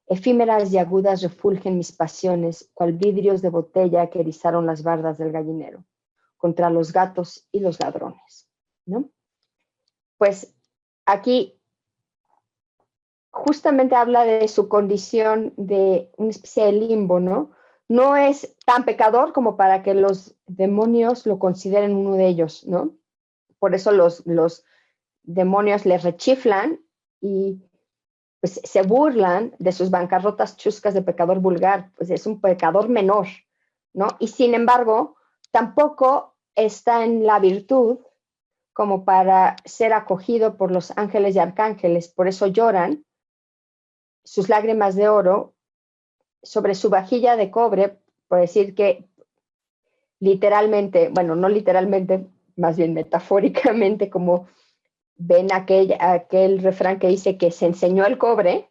Efímeras y agudas refulgen mis pasiones, cual vidrios de botella que erizaron las bardas del gallinero, contra los gatos y los ladrones, ¿no? Pues aquí justamente habla de su condición de una especie de limbo, ¿no? No es tan pecador como para que los demonios lo consideren uno de ellos, ¿no? Por eso los demonios le rechiflan y pues se burlan de sus bancarrotas chuscas de pecador vulgar, pues es un pecador menor, ¿no? Y sin embargo, tampoco está en la virtud como para ser acogido por los ángeles y arcángeles, por eso lloran sus lágrimas de oro sobre su vajilla de cobre, por decir que literalmente, bueno, no literalmente, más bien metafóricamente, como ven aquel refrán que dice que se enseñó el cobre,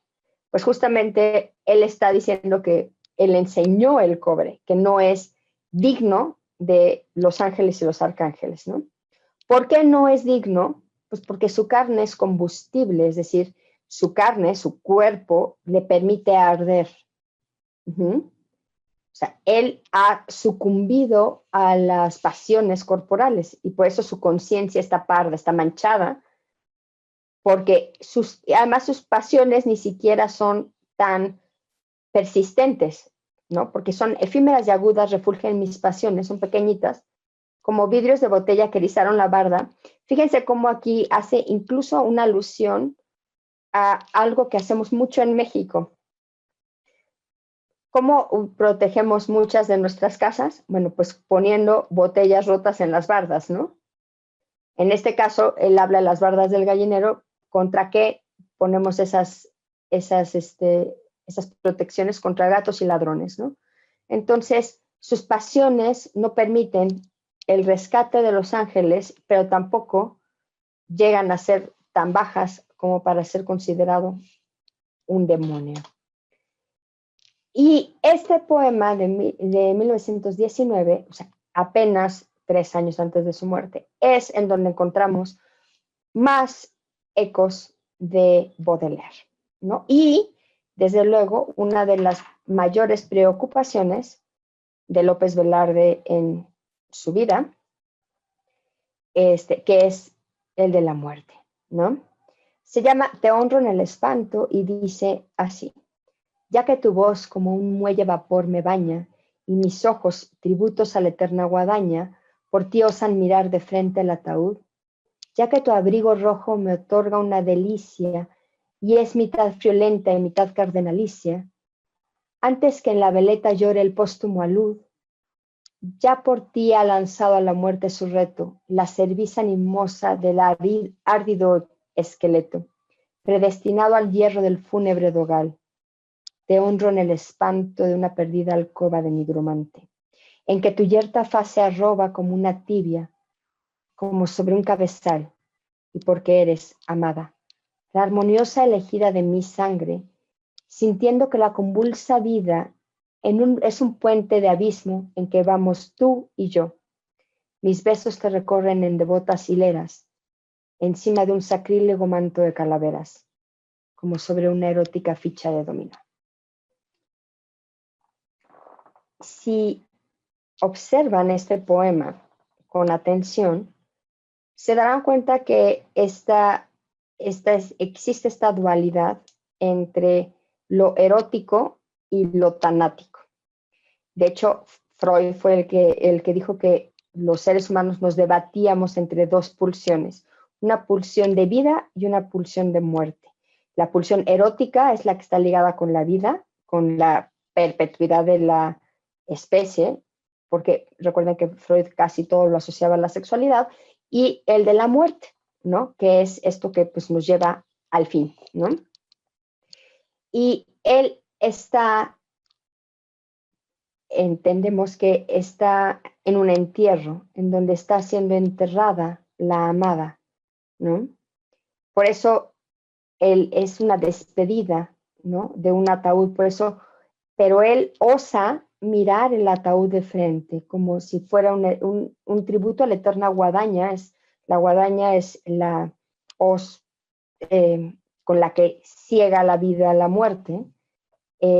pues justamente él está diciendo que él enseñó el cobre, que no es digno de los ángeles y los arcángeles, ¿no? ¿Por qué no es digno? Pues porque su carne es combustible, es decir, su carne, su cuerpo, le permite arder. O sea, él ha sucumbido a las pasiones corporales y por eso su conciencia está parda, está manchada, porque además sus pasiones ni siquiera son tan persistentes, ¿no? Porque son efímeras y agudas, refulgen mis pasiones, son pequeñitas, como vidrios de botella que erizaron la barda. Fíjense cómo aquí hace incluso una alusión a algo que hacemos mucho en México. ¿Cómo protegemos muchas de nuestras casas? Bueno, pues poniendo botellas rotas en las bardas, ¿no? En este caso, él habla de las bardas del gallinero, contra qué ponemos esas protecciones contra gatos y ladrones, ¿no? Entonces, sus pasiones no permiten el rescate de los ángeles, pero tampoco llegan a ser tan bajas como para ser considerado un demonio. Y este poema de 1919, o sea, apenas 3 años antes de su muerte, es en donde encontramos más ecos de Baudelaire, ¿no? Y, desde luego, una de las mayores preocupaciones de López Velarde en su vida, que es el de la muerte, ¿no? Se llama Te honro en el espanto y dice así: Ya que tu voz como un muelle vapor me baña, y mis ojos, tributos a la eterna guadaña, por ti osan mirar de frente el ataúd. Ya que tu abrigo rojo me otorga una delicia, y es mitad friolenta y mitad cardenalicia, antes que en la veleta llore el póstumo alud, ya por ti ha lanzado a la muerte su reto, la cerviz animosa del árdido esqueleto, predestinado al hierro del fúnebre dogal. Te honro en el espanto de una perdida alcoba de nigromante, en que tu yerta faz se arroba como una tibia, como sobre un cabezal, y porque eres, amada, la armoniosa elegida de mi sangre, sintiendo que la convulsa vida es un puente de abismo en que vamos tú y yo. Mis besos te recorren en devotas hileras, encima de un sacrílego manto de calaveras, como sobre una erótica ficha de dominó. Si observan este poema con atención, se darán cuenta que existe esta dualidad entre lo erótico y lo tanático. De hecho, Freud fue el que dijo que los seres humanos nos debatíamos entre dos pulsiones, una pulsión de vida y una pulsión de muerte. La pulsión erótica es la que está ligada con la vida, con la perpetuidad de la especie, porque recuerden que Freud casi todo lo asociaba a la sexualidad, y el de la muerte, ¿no? Que es esto que pues, nos lleva al fin, ¿no? Y él está, entendemos que está en un entierro, en donde está siendo enterrada la amada, ¿no? Por eso él es una despedida, ¿no? De un ataúd, por eso, pero él osa mirar el ataúd de frente, como si fuera un tributo a la eterna guadaña. La guadaña es la hoz con la que ciega la vida a la muerte.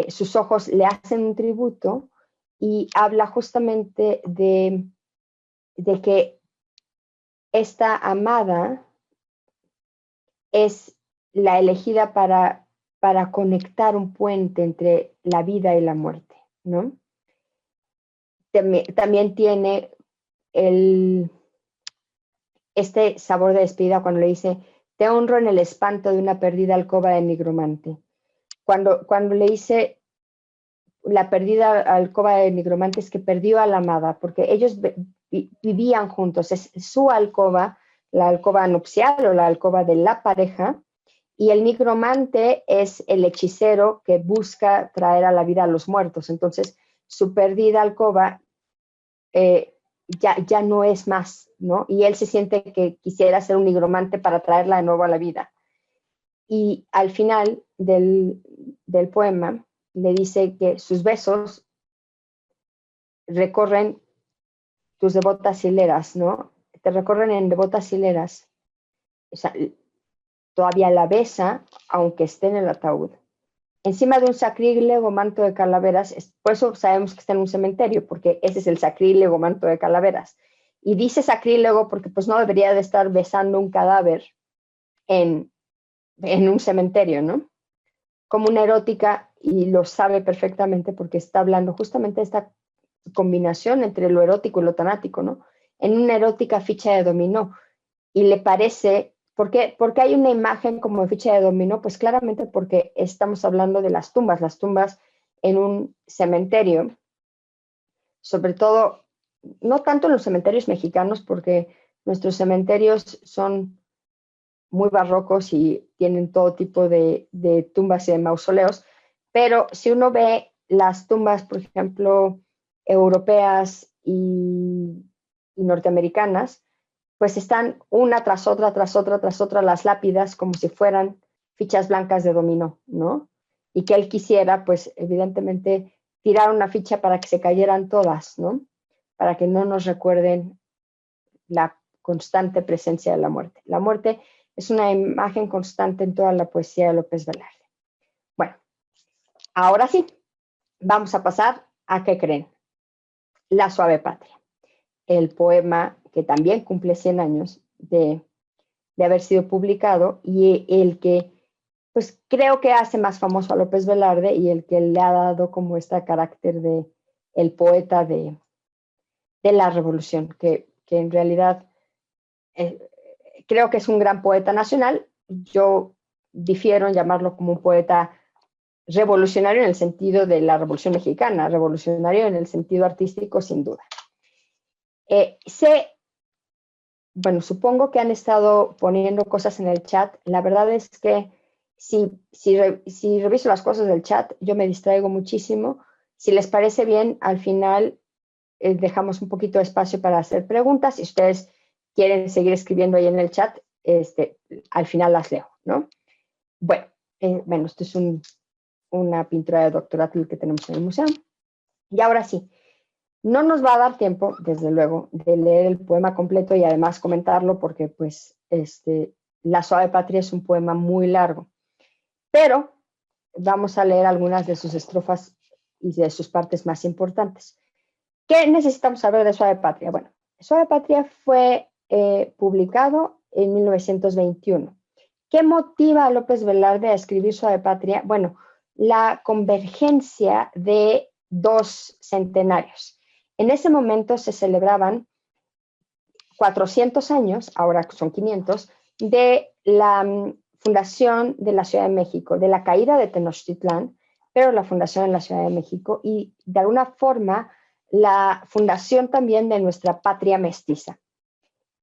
Sus ojos le hacen un tributo y habla justamente de que esta amada es la elegida para conectar un puente entre la vida y la muerte, ¿no? También tiene este sabor de despedida cuando le dice, te honro en el espanto de una perdida alcoba de nigromante. Cuando le dice la perdida alcoba de nigromante es que perdió a la amada, porque ellos vivían juntos, es su alcoba, la alcoba nupcial o la alcoba de la pareja, y el nigromante es el hechicero que busca traer a la vida a los muertos. Entonces, su perdida alcoba ya no es más, ¿no? Y él se siente que quisiera ser un nigromante para traerla de nuevo a la vida. Y al final del poema le dice que sus besos recorren tus devotas hileras, ¿no? Te recorren en devotas hileras. O sea, todavía la besa, aunque esté en el ataúd. Encima de un sacrílego manto de calaveras, por eso sabemos que está en un cementerio, porque ese es el sacrílego manto de calaveras. Y dice sacrílego porque pues no debería de estar besando un cadáver en un cementerio, ¿no? Como una erótica, y lo sabe perfectamente porque está hablando justamente de esta combinación entre lo erótico y lo tanático, ¿no? En una erótica ficha de dominó. Y le parece, ¿por qué hay una imagen como de ficha de dominó? Pues claramente porque estamos hablando de las tumbas en un cementerio, sobre todo, no tanto en los cementerios mexicanos, porque nuestros cementerios son muy barrocos y tienen todo tipo de tumbas y de mausoleos, pero si uno ve las tumbas, por ejemplo, europeas y norteamericanas, pues están una tras otra, tras otra, tras otra las lápidas como si fueran fichas blancas de dominó, ¿no? Y que él quisiera, pues evidentemente, tirar una ficha para que se cayeran todas, ¿no? Para que no nos recuerden la constante presencia de la muerte. La muerte es una imagen constante en toda la poesía de López Velarde. Bueno, ahora sí, vamos a pasar a ¿qué creen? La suave patria, el poema que también cumple 100 años de haber sido publicado y el que pues creo que hace más famoso a López Velarde y el que le ha dado como este carácter de el poeta de la revolución, que en realidad creo que es un gran poeta nacional. Yo difiero en llamarlo como un poeta revolucionario en el sentido de la Revolución Mexicana, revolucionario en el sentido artístico, sin duda. Bueno, supongo que han estado poniendo cosas en el chat. La verdad es que si reviso las cosas del chat, yo me distraigo muchísimo. Si les parece bien, al final dejamos un poquito de espacio para hacer preguntas. Si ustedes quieren seguir escribiendo ahí en el chat, al final las leo, ¿no? Bueno, esto es una pintura de doctorato que tenemos en el museo. Y ahora sí, no nos va a dar tiempo, desde luego, de leer el poema completo y además comentarlo porque, pues, La suave patria es un poema muy largo. Pero vamos a leer algunas de sus estrofas y de sus partes más importantes. ¿Qué necesitamos saber de Suave Patria? Bueno, Suave Patria fue publicado en 1921. ¿Qué motiva a López Velarde a escribir Suave Patria? Bueno, la convergencia de dos centenarios. En ese momento se celebraban 400 años, ahora son 500, de la fundación de la Ciudad de México, de la caída de Tenochtitlán, pero la fundación de la Ciudad de México y de alguna forma la fundación también de nuestra patria mestiza.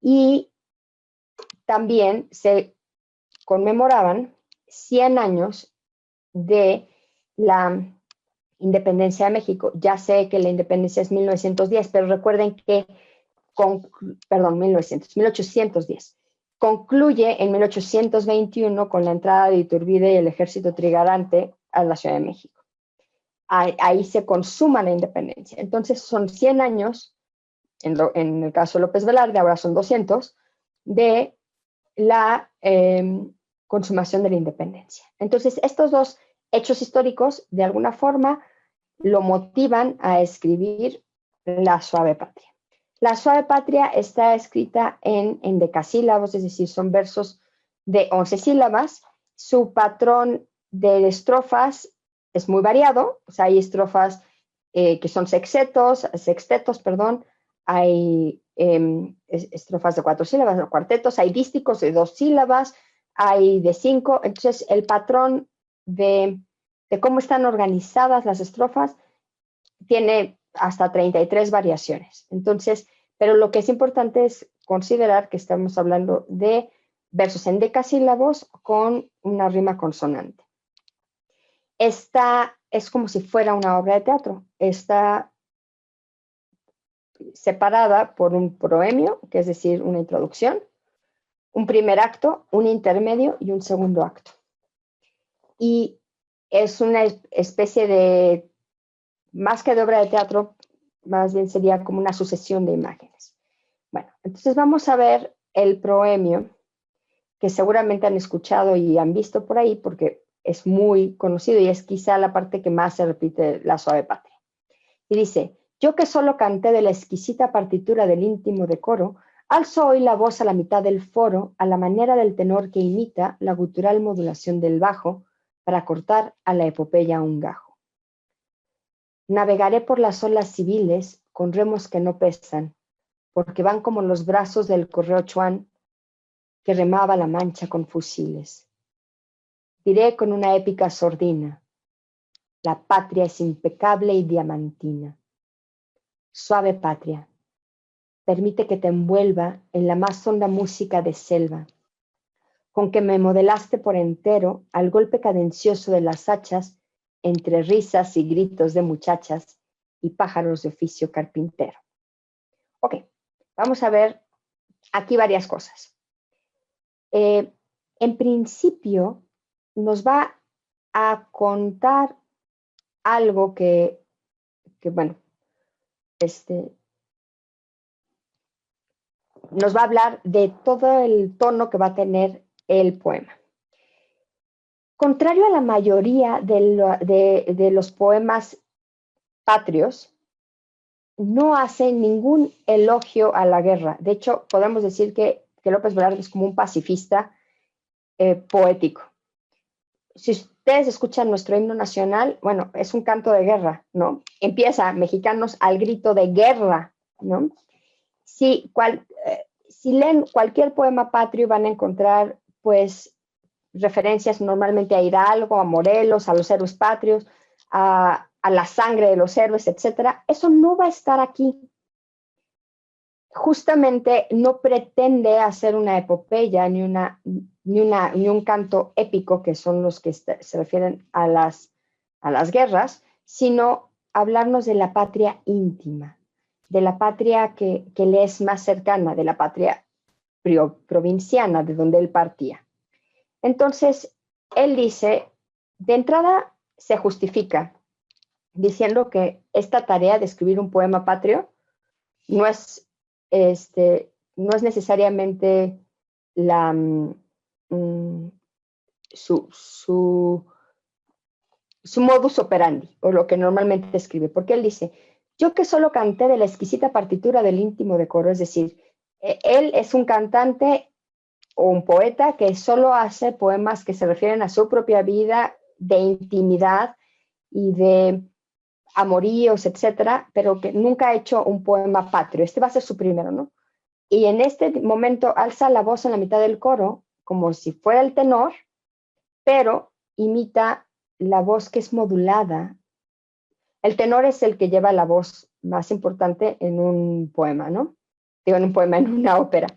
Y también se conmemoraban 100 años de la independencia de México. Ya sé que la independencia es 1910, pero recuerden que, 1810. Concluye en 1821 con la entrada de Iturbide y el ejército trigarante a la Ciudad de México. Ahí se consuma la independencia. Entonces son 100 años, en el caso de López Velarde, ahora son 200, de la consumación de la independencia. Entonces estos dos hechos históricos de alguna forma lo motivan a escribir La suave patria. La suave patria está escrita en decasílabos, es decir, son versos de 11 sílabas. Su patrón de estrofas es muy variado, o sea, hay estrofas que son sextetos, hay estrofas de 4 sílabas, o cuartetos, hay dísticos de 2 sílabas, hay de 5, entonces el patrón de cómo están organizadas las estrofas tiene hasta 33 variaciones. Entonces, pero lo que es importante es considerar que estamos hablando de versos en decasílabos con una rima consonante. Esta es como si fuera una obra de teatro. Está separada por un proemio, que es decir, una introducción, un primer acto, un intermedio y un segundo acto. Y es una especie de, más que de obra de teatro, más bien sería como una sucesión de imágenes. Bueno, entonces vamos a ver el proemio, que seguramente han escuchado y han visto por ahí, porque es muy conocido y es quizá la parte que más se repite La suave patria. Y dice: yo que solo canté de la exquisita partitura del íntimo decoro, alzo hoy la voz a la mitad del foro, a la manera del tenor que imita la gutural modulación del bajo, para cortar a la epopeya un gajo. Navegaré por las olas civiles con remos que no pesan, porque van como los brazos del correo Chuan que remaba la Mancha con fusiles. Diré con una épica sordina: la patria es impecable y diamantina. Suave patria, permite que te envuelva en la más honda música de selva, con que me modelaste por entero al golpe cadencioso de las hachas entre risas y gritos de muchachas y pájaros de oficio carpintero. Ok, vamos a ver aquí varias cosas. En principio, nos va a contar algo que bueno, nos va a hablar de todo el tono que va a tener el poema. Contrario a la mayoría de los poemas patrios, no hace ningún elogio a la guerra. De hecho, podemos decir que López Velarde es como un pacifista poético. si ustedes escuchan nuestro himno nacional, bueno, es un canto de guerra, ¿no? Empieza mexicanos al grito de guerra, ¿no? Si, si leen cualquier poema patrio van a encontrar, pues, referencias normalmente a Hidalgo, a Morelos, a los héroes patrios, a la sangre de los héroes, etcétera. Eso no va a estar aquí. Justamente no pretende hacer una epopeya ni un canto épico, que son los que se refieren a las guerras, sino hablarnos de la patria íntima, de la patria que le es más cercana, de la patria provinciana, de donde él partía. Entonces, él dice, de entrada se justifica diciendo que esta tarea de escribir un poema patrio no es necesariamente su modus operandi, o lo que normalmente escribe, porque él dice, yo que solo canté de la exquisita partitura del íntimo decoro, es decir, él es un cantante o un poeta que solo hace poemas que se refieren a su propia vida de intimidad y de amoríos, etcétera, pero que nunca ha hecho un poema patrio. Este va a ser su primero, ¿no? Y en este momento alza la voz en la mitad del coro, como si fuera el tenor, pero imita la voz que es modulada. El tenor es el que lleva la voz más importante en un poema, ¿no? Digo, en un poema, en una ópera.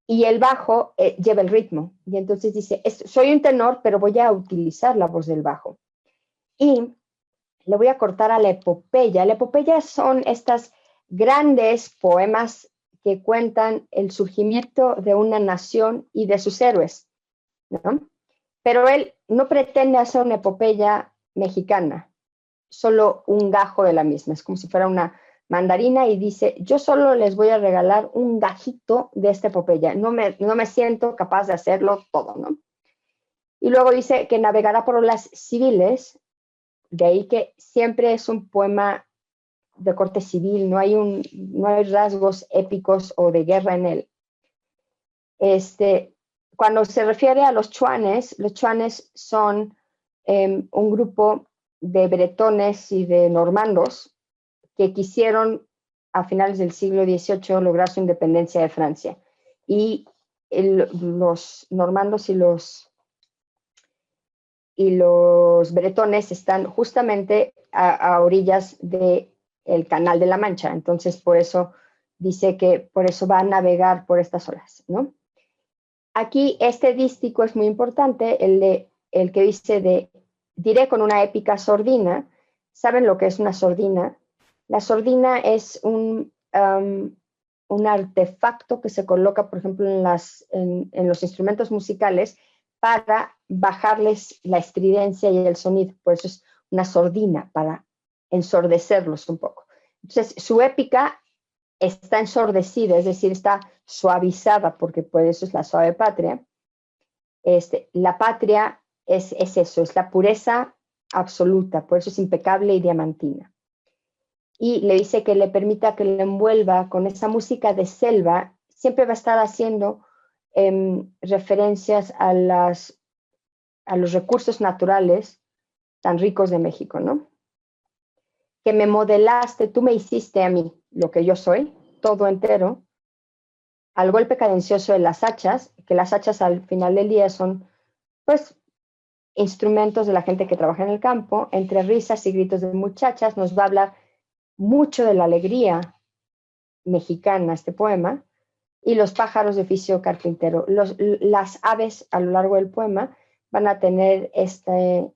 Y el bajo lleva el ritmo. Y entonces dice, soy un tenor, pero voy a utilizar la voz del bajo. Y le voy a cortar a la epopeya. La epopeya son estas grandes poemas que cuentan el surgimiento de una nación y de sus héroes, ¿no? Pero él no pretende hacer una epopeya mexicana, solo un gajo de la misma. Es como si fuera una mandarina y dice, yo solo les voy a regalar un gajito de esta epopeya. No me siento capaz de hacerlo todo, ¿no? Y luego dice que navegará por olas civiles. De ahí que siempre es un poema de corte civil, no hay rasgos épicos o de guerra en él. Cuando se refiere a los chuanes son un grupo de bretones y de normandos que quisieron a finales del siglo XVIII lograr su independencia de Francia. Y los normandos y los bretones están justamente a orillas del Canal de la Mancha. Entonces, por eso dice que por eso va a navegar por estas olas, ¿no? Aquí este dístico es muy importante, el que dice diré con una épica sordina. ¿Saben lo que es una sordina? La sordina es un artefacto que se coloca, por ejemplo, en los instrumentos musicales para bajarles la estridencia y el sonido. Por eso es una sordina, para ensordecerlos un poco. Entonces, su épica está ensordecida, es decir, está suavizada, porque por eso es la suave patria. La patria es eso, es la pureza absoluta, por eso es impecable y diamantina. Y le dice que le permita que le envuelva con esa música de selva, siempre va a estar haciendo referencias a los recursos naturales tan ricos de México, ¿no? Que me modelaste, tú me hiciste a mí lo que yo soy, todo entero, al golpe cadencioso de las hachas, que las hachas al final del día son, pues, instrumentos de la gente que trabaja en el campo. Entre risas y gritos de muchachas nos va a hablar mucho de la alegría mexicana este poema, y los pájaros de oficio carpintero. Las aves a lo largo del poema van a tener este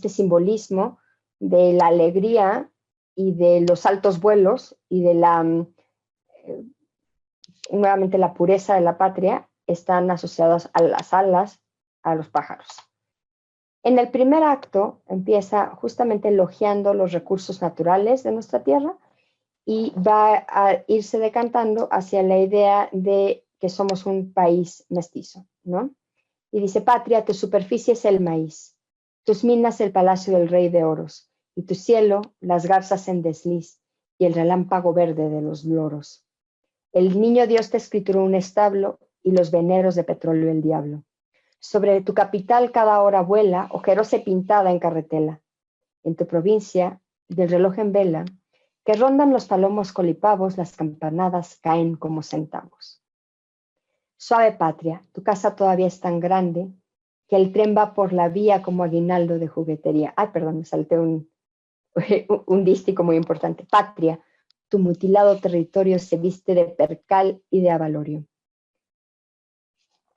simbolismo de la alegría y de los altos vuelos y de nuevamente la pureza de la patria, están asociadas a las alas, a los pájaros. En el primer acto empieza justamente elogiando los recursos naturales de nuestra tierra y va a irse decantando hacia la idea de que somos un país mestizo, ¿no? Y dice, patria, tu superficie es el maíz, tus minas el palacio del rey de oros, y tu cielo las garzas en desliz y el relámpago verde de los loros. El niño Dios te escrituró un establo y los veneros de petróleo el diablo. Sobre tu capital cada hora vuela, ojerosa y pintada en carretela. En tu provincia, del reloj en vela, que rondan los palomos colipavos, las campanadas caen como centavos. Suave patria, tu casa todavía es tan grande que el tren va por la vía como aguinaldo de juguetería. Ay, perdón, me salté un dístico muy importante. Patria, tu mutilado territorio se viste de percal y de avalorio.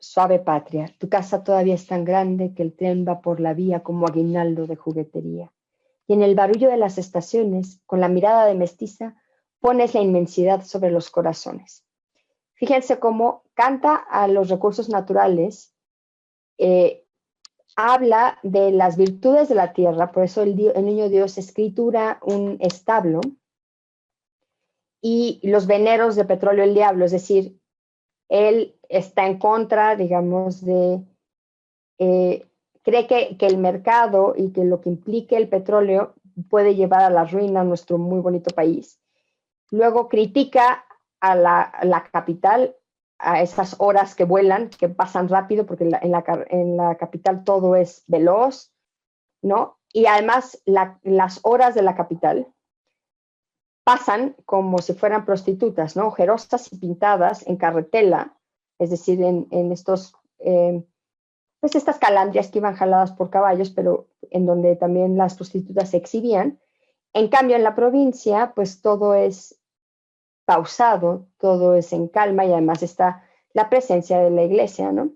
Suave patria, tu casa todavía es tan grande que el tren va por la vía como aguinaldo de juguetería. Y en el barullo de las estaciones, con la mirada de mestiza, pones la inmensidad sobre los corazones. Fíjense cómo canta a los recursos naturales, habla de las virtudes de la tierra, por eso el niño Dios escritura un establo, y los veneros de petróleo el diablo, es decir, él está en contra, digamos, cree que el mercado y que lo que implique el petróleo puede llevar a la ruina a nuestro muy bonito país. Luego critica a la capital, a esas horas que vuelan, que pasan rápido, porque en la capital todo es veloz, ¿no? Y además las horas de la capital pasan como si fueran prostitutas, ¿no? Ojerosas y pintadas en carretela, es decir, en estos, pues estas calandrias que iban jaladas por caballos, pero en donde también las prostitutas se exhibían. En cambio, en la provincia, pues todo es pausado, todo es en calma y además está la presencia de la iglesia, ¿no?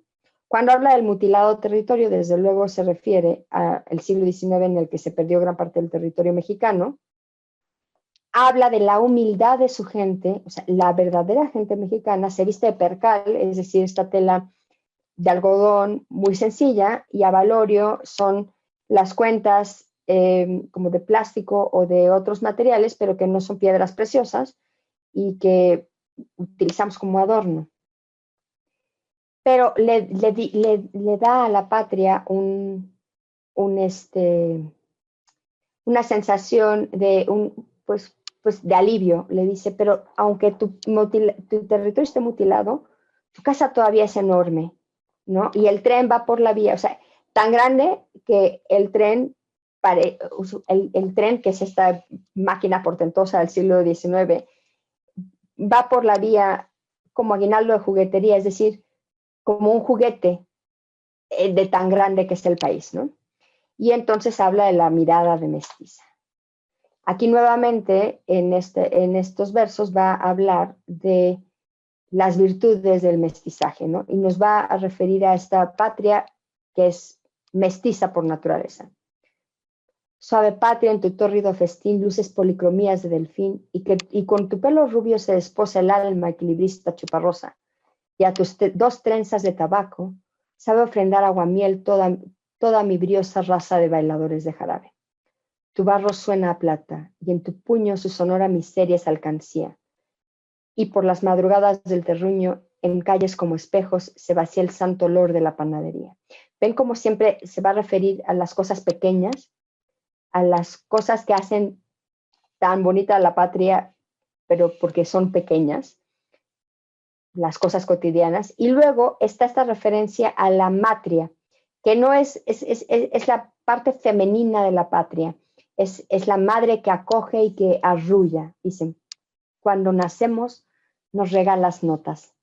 Cuando habla del mutilado territorio, desde luego se refiere al siglo XIX en el que se perdió gran parte del territorio mexicano. Habla de la humildad de su gente, o sea, la verdadera gente mexicana se viste de percal, es decir, esta tela de algodón muy sencilla, y avalorio son las cuentas como de plástico o de otros materiales, pero que no son piedras preciosas y que utilizamos como adorno. Pero le da a la patria una sensación de pues de alivio. Le dice, pero aunque tu territorio esté mutilado, tu casa todavía es enorme, ¿no? Y el tren va por la vía, o sea, tan grande que el tren, que es esta máquina portentosa del siglo XIX, va por la vía como aguinaldo de juguetería, es decir, como un juguete de tan grande que es el país, ¿no? Y entonces habla de la mirada de mestiza. Aquí nuevamente, en estos versos, va a hablar de las virtudes del mestizaje, ¿no? Y nos va a referir a esta patria que es mestiza por naturaleza. Suave patria, en tu tórrido festín, luces policromías de delfín, y con tu pelo rubio se desposa el alma equilibrista chuparrosa, y a tus dos trenzas de tabaco sabe ofrendar aguamiel toda mi briosa raza de bailadores de jarabe. Tu barro suena a plata, y en tu puño su sonora miseria es alcancía. Y por las madrugadas del terruño, en calles como espejos, se vacía el santo olor de la panadería. Ven como siempre se va a referir a las cosas pequeñas, a las cosas que hacen tan bonita la patria, pero porque son pequeñas, las cosas cotidianas. Y luego está esta referencia a la matria, que no es la parte femenina de la patria, es la madre que acoge y que arrulla. Dicen, cuando nacemos nos regalas notas,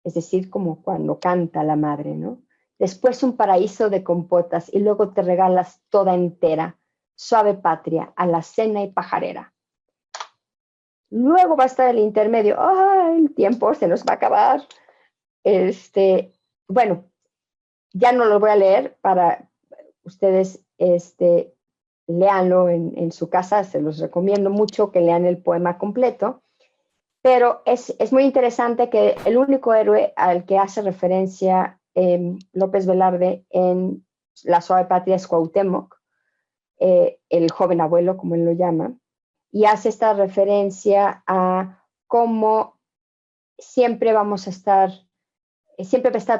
es decir, como cuando canta la madre, ¿no? Después un paraíso de compotas y luego te regalas toda entera, suave patria, alacena y pajarera. Luego va a estar el intermedio. ¡Ay, el tiempo se nos va a acabar! Bueno, ya no lo voy a leer para ustedes, léanlo en su casa, se los recomiendo mucho que lean el poema completo, pero es muy interesante que el único héroe al que hace referencia López Velarde en La suave patria es Cuauhtémoc, el joven abuelo, como él lo llama, y hace esta referencia a cómo siempre va a estar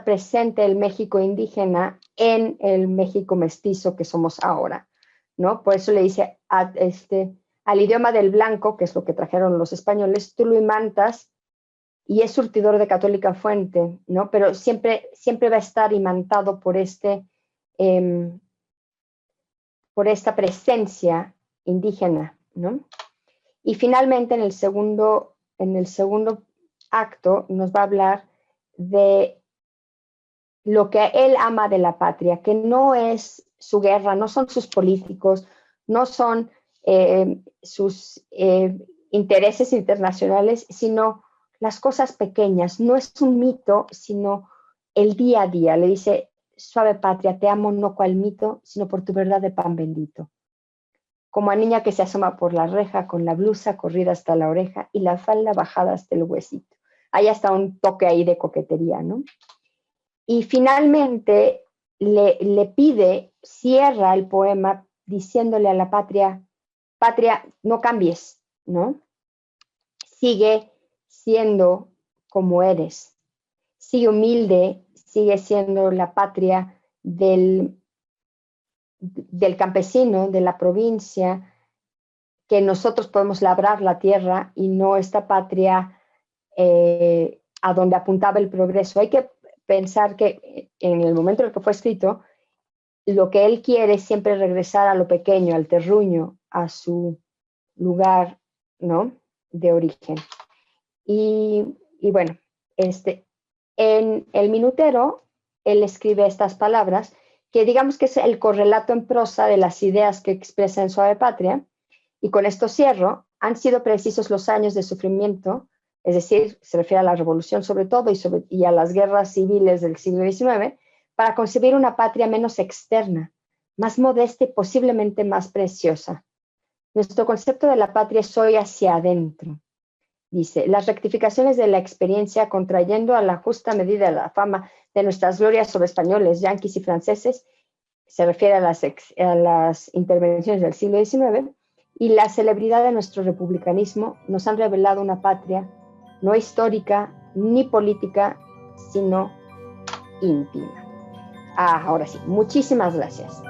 presente el México indígena en el México mestizo que somos ahora, ¿no? Por eso le dice al idioma del blanco, que es lo que trajeron los españoles, tú lo imantas y es surtidor de Católica Fuente, ¿no? Pero siempre va a estar imantado por por esta presencia indígena, ¿no? Y finalmente en el segundo acto nos va a hablar de lo que él ama de la patria, que no es su guerra, no son sus políticos, no son sus intereses internacionales, sino las cosas pequeñas. No es un mito, sino el día a día. Le dice, suave patria, te amo no cual mito, sino por tu verdad de pan bendito. Como a niña que se asoma por la reja con la blusa corrida hasta la oreja y la falda bajada hasta el huesito. Hay hasta un toque ahí de coquetería, ¿no? Y finalmente le pide, cierra el poema diciéndole a la patria, patria, no cambies, ¿no? Sigue siendo como eres. Sigue humilde, sigue siendo la patria del campesino, de la provincia, que nosotros podemos labrar la tierra y no esta patria a donde apuntaba el progreso. Hay que pensar que en el momento en el que fue escrito, lo que él quiere es siempre regresar a lo pequeño, al terruño, a su lugar, ¿no?, de origen. Y bueno, en el minutero, él escribe estas palabras, que digamos que es el correlato en prosa de las ideas que expresa en Suave Patria, y con esto cierro. Han sido precisos los años de sufrimiento, es decir, se refiere a la revolución sobre todo y a las guerras civiles del siglo XIX, para concebir una patria menos externa, más modesta y posiblemente más preciosa. Nuestro concepto de la patria es hoy hacia adentro. Dice, las rectificaciones de la experiencia contrayendo a la justa medida la fama de nuestras glorias sobre españoles, yanquis y franceses, se refiere a las intervenciones del siglo XIX, y la celebridad de nuestro republicanismo nos han revelado una patria no histórica ni política, sino íntima. Ahora sí, muchísimas gracias.